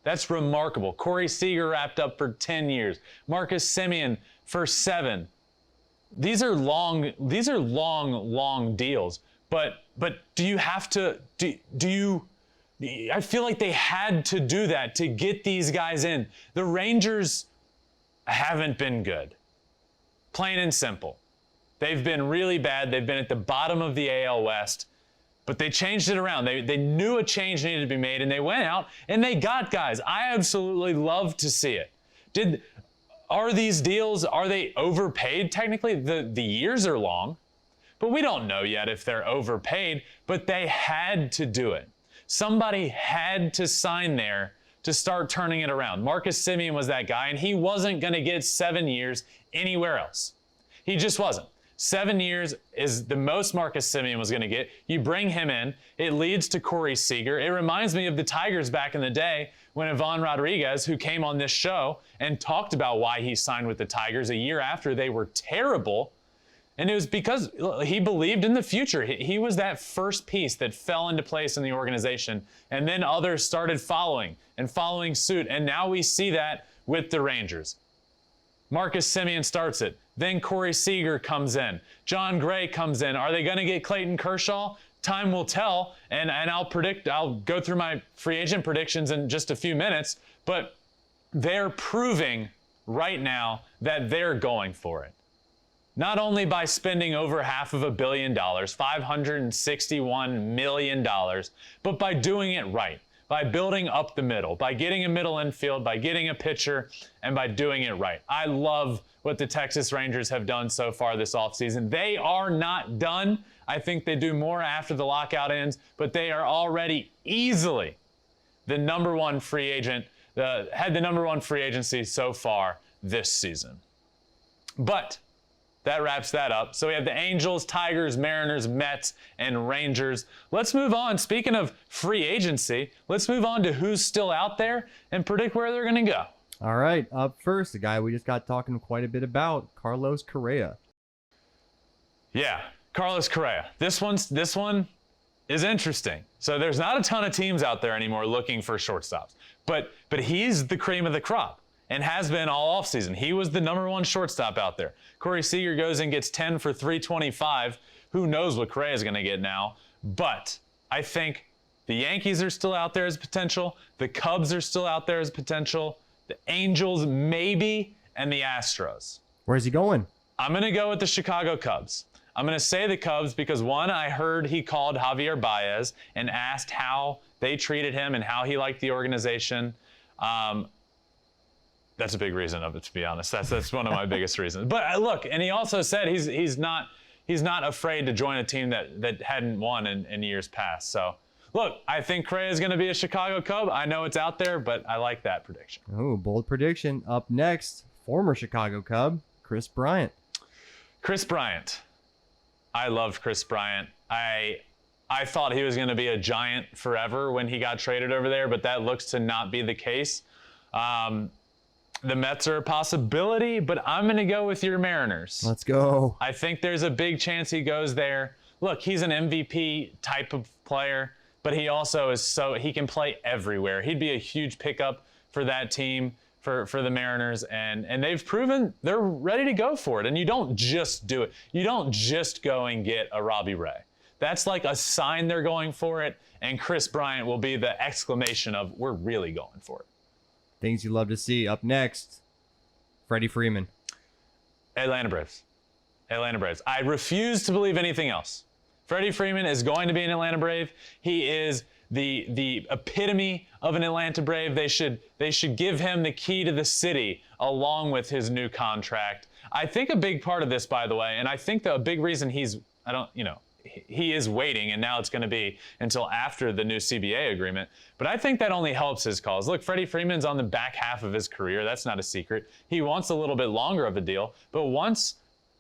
That's remarkable. Corey Seager wrapped up for 10 years. Marcus Simeon for 7. These are long deals. But do you have to, I feel like they had to do that to get these guys in. The Rangers haven't been good. Plain and simple. They've been really bad. They've been at the bottom of the AL West. But they changed it around. They knew a change needed to be made, and they went out and they got guys. I absolutely love to see it. Are these deals, are they overpaid? Technically, the years are long, but we don't know yet if they're overpaid, but they had to do it. Somebody had to sign there to start turning it around. Marcus Simeon was that guy, and he wasn't going to get 7 years anywhere else. He just wasn't. 7 years is the most Marcus Simeon was going to get. You bring him in. It leads to Corey Seager. It reminds me of the Tigers back in the day when Ivan Rodriguez, who came on this show and talked about why he signed with the Tigers a year after they were terrible. And it was because he believed in the future. He was that first piece that fell into place in the organization. And then others started following suit. And now we see that with the Rangers. Marcus Simeon starts it. Then Corey Seager comes in. John Gray comes in. Are they going to get Clayton Kershaw? time will tell, and I'll go through my free agent predictions in just a few minutes, but they're proving right now that they're going for it. Not only by spending over $500 million, $561 million, but by doing it right, by building up the middle, by getting a middle infield, by getting a pitcher, and by doing it right. I love what the Texas Rangers have done so far this offseason. They are not done. I think they do more after the lockout ends, but they are already easily the number one free agent, had the number one free agency so far this season. But that wraps that up. So we have the Angels, Tigers, Mariners, Mets, and Rangers. Let's move on. Speaking of free agency, let's move on to who's still out there and predict where they're going to go. All right, up first, the guy we just got talking quite a bit about, Carlos Correa. Yeah, Carlos Correa. This one is interesting. So there's not a ton of teams out there anymore looking for shortstops, but he's the cream of the crop and has been all offseason. He was the number one shortstop out there. Corey Seager goes and gets 10 for $325. Who knows what Correa is going to get now? But I think the Yankees are still out there as potential. The Cubs are still out there as potential. The Angels, maybe, and the Astros. Where's he going? I'm going to go with the Chicago Cubs. I'm going to say the Cubs because, one, I heard he called Javi Baez and asked how they treated him and how he liked the organization. That's a big reason of it, to be honest. That's one of my biggest reasons. But look, and he also said he's not afraid to join a team that hadn't won in years past. So, look, I think Correa is going to be a Chicago Cub. I know it's out there, but I like that prediction. Oh, bold prediction. Up next, former Chicago Cub, Kris Bryant. Kris Bryant. I loved Kris Bryant. I thought he was going to be a Giant forever when he got traded over there, but that looks to not be the case. The Mets are a possibility, but I'm going to go with your Mariners. Let's go. I think there's a big chance he goes there. Look, he's an MVP type of player, but he also is he can play everywhere. He'd be a huge pickup for that team, for the Mariners, and they've proven they're ready to go for it. And you don't just do it. You don't just go and get a Robbie Ray. That's like a sign they're going for it, and Kris Bryant will be the exclamation of we're really going for it. Things you love to see. Up next, Freddie Freeman. Atlanta Braves. Atlanta Braves. I refuse to believe anything else. Freddie Freeman is going to be an Atlanta Brave. He is the epitome of an Atlanta Brave. They should give him the key to the city along with his new contract. I think a big part of this, by the way, and I think a big reason he is waiting, and now it's going to be until after the new CBA agreement. But I think that only helps his cause. Look, Freddie Freeman's on the back half of his career. That's not a secret. He wants a little bit longer of a deal. But once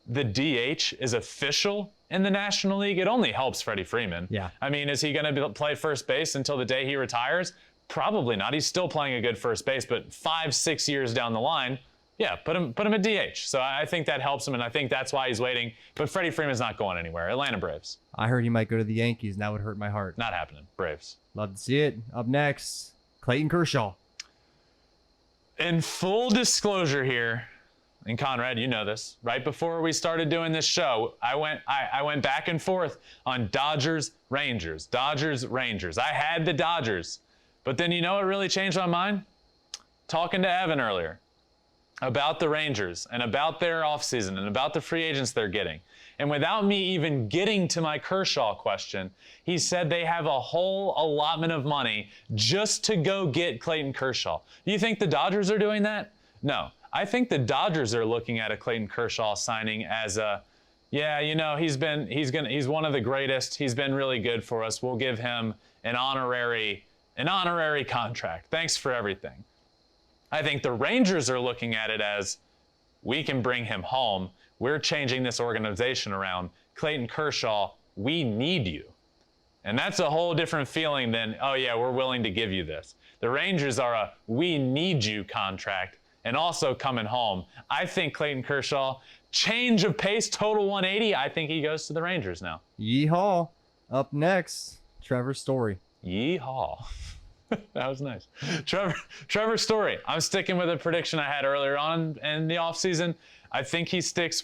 the DH is official in the National League, it only helps Freddie Freeman. Yeah. I mean, is he going to play first base until the day he retires? Probably not. He's still playing a good first base, but 5-6 years down the line, yeah, put him at DH. So I think that helps him, and I think that's why he's waiting. But Freddie Freeman's not going anywhere. Atlanta Braves. I heard he might go to the Yankees, and that would hurt my heart. Not happening. Braves. Love to see it. Up next, Clayton Kershaw. In full disclosure here, and Conrad, you know this, right before we started doing this show, I went back and forth on Dodgers, Rangers. Dodgers, Rangers. I had the Dodgers. But then you know what really changed my mind? Talking to Evan earlier about the Rangers and about their offseason and about the free agents they're getting. And without me even getting to my Kershaw question, he said they have a whole allotment of money just to go get Clayton Kershaw. Do you think the Dodgers are doing that? No. I think the Dodgers are looking at a Clayton Kershaw signing as he's one of the greatest. He's been really good for us. We'll give him an honorary contract. Thanks for everything. I think the Rangers are looking at it as we can bring him home. We're changing this organization around. Clayton Kershaw, we need you. And that's a whole different feeling than, oh yeah, we're willing to give you this. The Rangers are a we need you contract and also coming home. I think Clayton Kershaw, change of pace, total 180. I think he goes to the Rangers now. Yeehaw. Up next, Trevor Story. Yeehaw. That was nice. Trevor Story. I'm sticking with a prediction I had earlier on in the offseason. I think he goes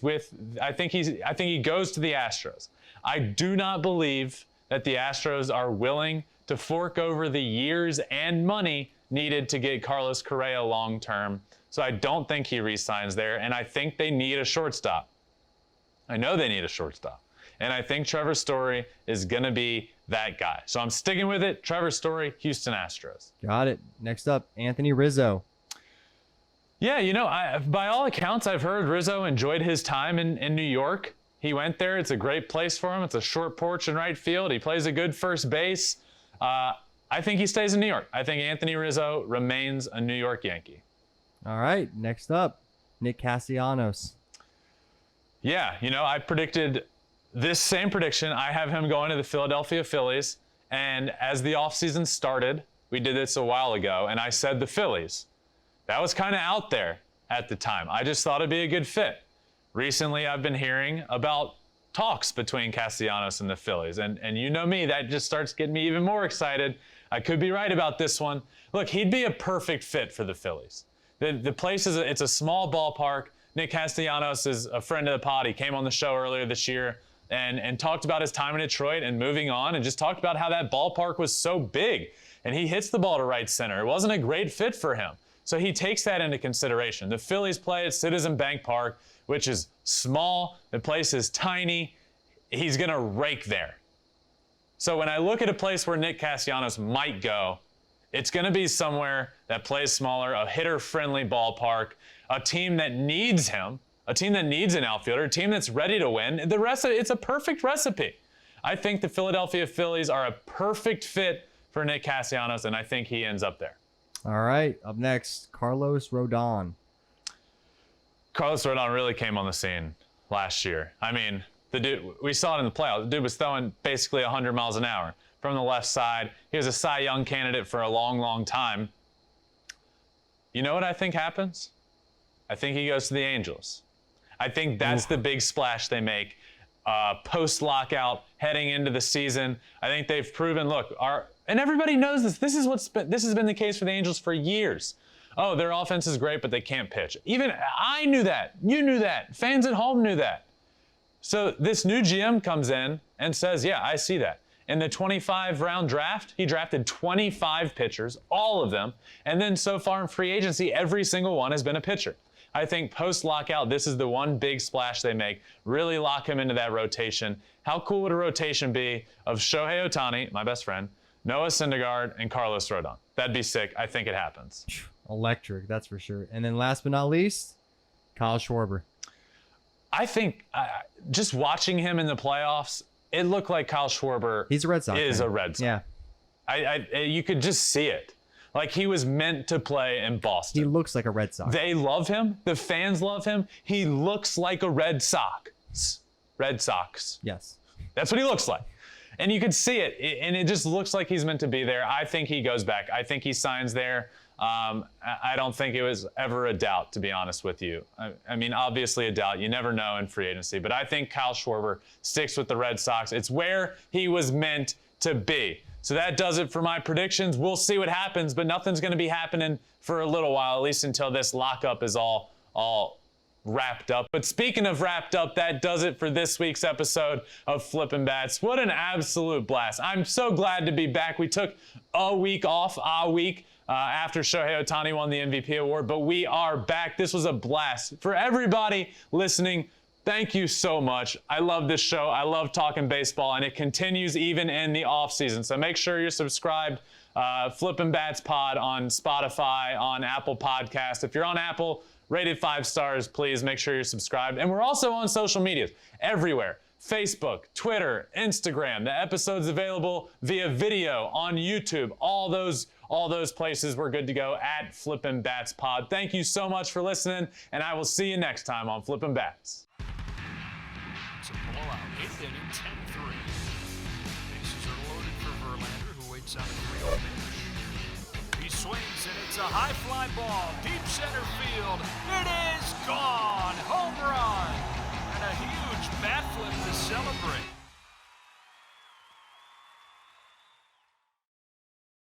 to the Astros. I do not believe that the Astros are willing to fork over the years and money needed to get Carlos Correa long term. So I don't think he re-signs there, and I think they need a shortstop. I know they need a shortstop. And I think Trevor Story is going to be that guy. So I'm sticking with it. Trevor Story, Houston Astros. Got it. Next up, Anthony Rizzo. Yeah, by all accounts, I've heard Rizzo enjoyed his time in New York. He went there. It's a great place for him. It's a short porch in right field. He plays a good first base. I think he stays in New York. I think Anthony Rizzo remains a New York Yankee. All right. Next up, Nick Castellanos. Yeah, I predicted this same prediction. I have him going to the Philadelphia Phillies. And as the offseason started, we did this a while ago, and I said the Phillies. That was kind of out there at the time. I just thought it'd be a good fit. Recently, I've been hearing about talks between Castellanos and the Phillies. And you know me, that just starts getting me even more excited. I could be right about this one. Look, he'd be a perfect fit for the Phillies. The place it's a small ballpark. Nick Castellanos is a friend of the pod. He came on the show earlier this year and talked about his time in Detroit and moving on, and just talked about how that ballpark was so big. And he hits the ball to right center. It wasn't a great fit for him. So he takes that into consideration. The Phillies play at Citizen Bank Park, which is small. The place is tiny. He's going to rake there. So when I look at a place where Nick Castellanos might go, it's going to be somewhere that plays smaller, a hitter-friendly ballpark, a team that needs him, a team that needs an outfielder, a team that's ready to win. The rest of it's a perfect recipe. I think the Philadelphia Phillies are a perfect fit for Nick Castellanos, and I think he ends up there. All right. Up next, Carlos Rodon. Carlos Rodon really came on the scene last year. I mean, the dude, we saw it in the playoffs. The dude was throwing basically 100 miles an hour from the left side. He was a Cy Young candidate for a long, long time. You know what I think happens? I think he goes to the Angels. I think that's the big splash they make post-lockout, heading into the season. I think they've proven, look, and everybody knows this. This has been the case for the Angels for years. Oh, their offense is great, but they can't pitch. Even I knew that. You knew that. Fans at home knew that. So this new GM comes in and says, yeah, I see that. In the 25-round draft, he drafted 25 pitchers, all of them. And then so far in free agency, every single one has been a pitcher. I think post-lockout, this is the one big splash they make. Really lock him into that rotation. How cool would a rotation be of Shohei Ohtani, my best friend, Noah Syndergaard, and Carlos Rodon? That'd be sick. I think it happens. Electric, that's for sure. And then last but not least, Kyle Schwarber. I think just watching him in the playoffs, it looked like Kyle Schwarber He's a Red Sox is fan. a Red Sox. Yeah. You could just see it. Like he was meant to play in Boston. He looks like a Red Sox. They love him. The fans love him. He looks like a Red Sox. Red Sox. Yes. That's what he looks like. And you could see it, and it just looks like he's meant to be there. I think he goes back. I think he signs there. I don't think it was ever a doubt, to be honest with you. I mean, obviously a doubt. You never know in free agency. But I think Kyle Schwarber sticks with the Red Sox. It's where he was meant to be. So that does it for my predictions. We'll see what happens, but nothing's going to be happening for a little while, at least until this lockup is all wrapped up. But speaking of wrapped up, that does it for this week's episode of Flippin' Bats. What an absolute blast. I'm so glad to be back. We took a week off, after Shohei Ohtani won the MVP award, but we are back. This was a blast. For everybody listening, thank you so much. I love this show. I love talking baseball, and it continues even in the offseason. So make sure you're subscribed. Flippin' Bats Pod on Spotify, on Apple Podcasts. If you're on Apple, rated 5 stars, please make sure you're subscribed. And we're also on social media everywhere. Facebook, Twitter, Instagram. The episode's available via video on YouTube. All those places we're good to go at Flippin' Bats Pod. Thank you so much for listening, and I will see you next time on Flippin' Bats. It's a blowout, 8th inning, 10-3. Bases are loaded for Verlander, who waits out the 3-0 pitch. He swings, and it's a high fly ball, deep center field. It is gone! Home run! And a huge bat flip to celebrate.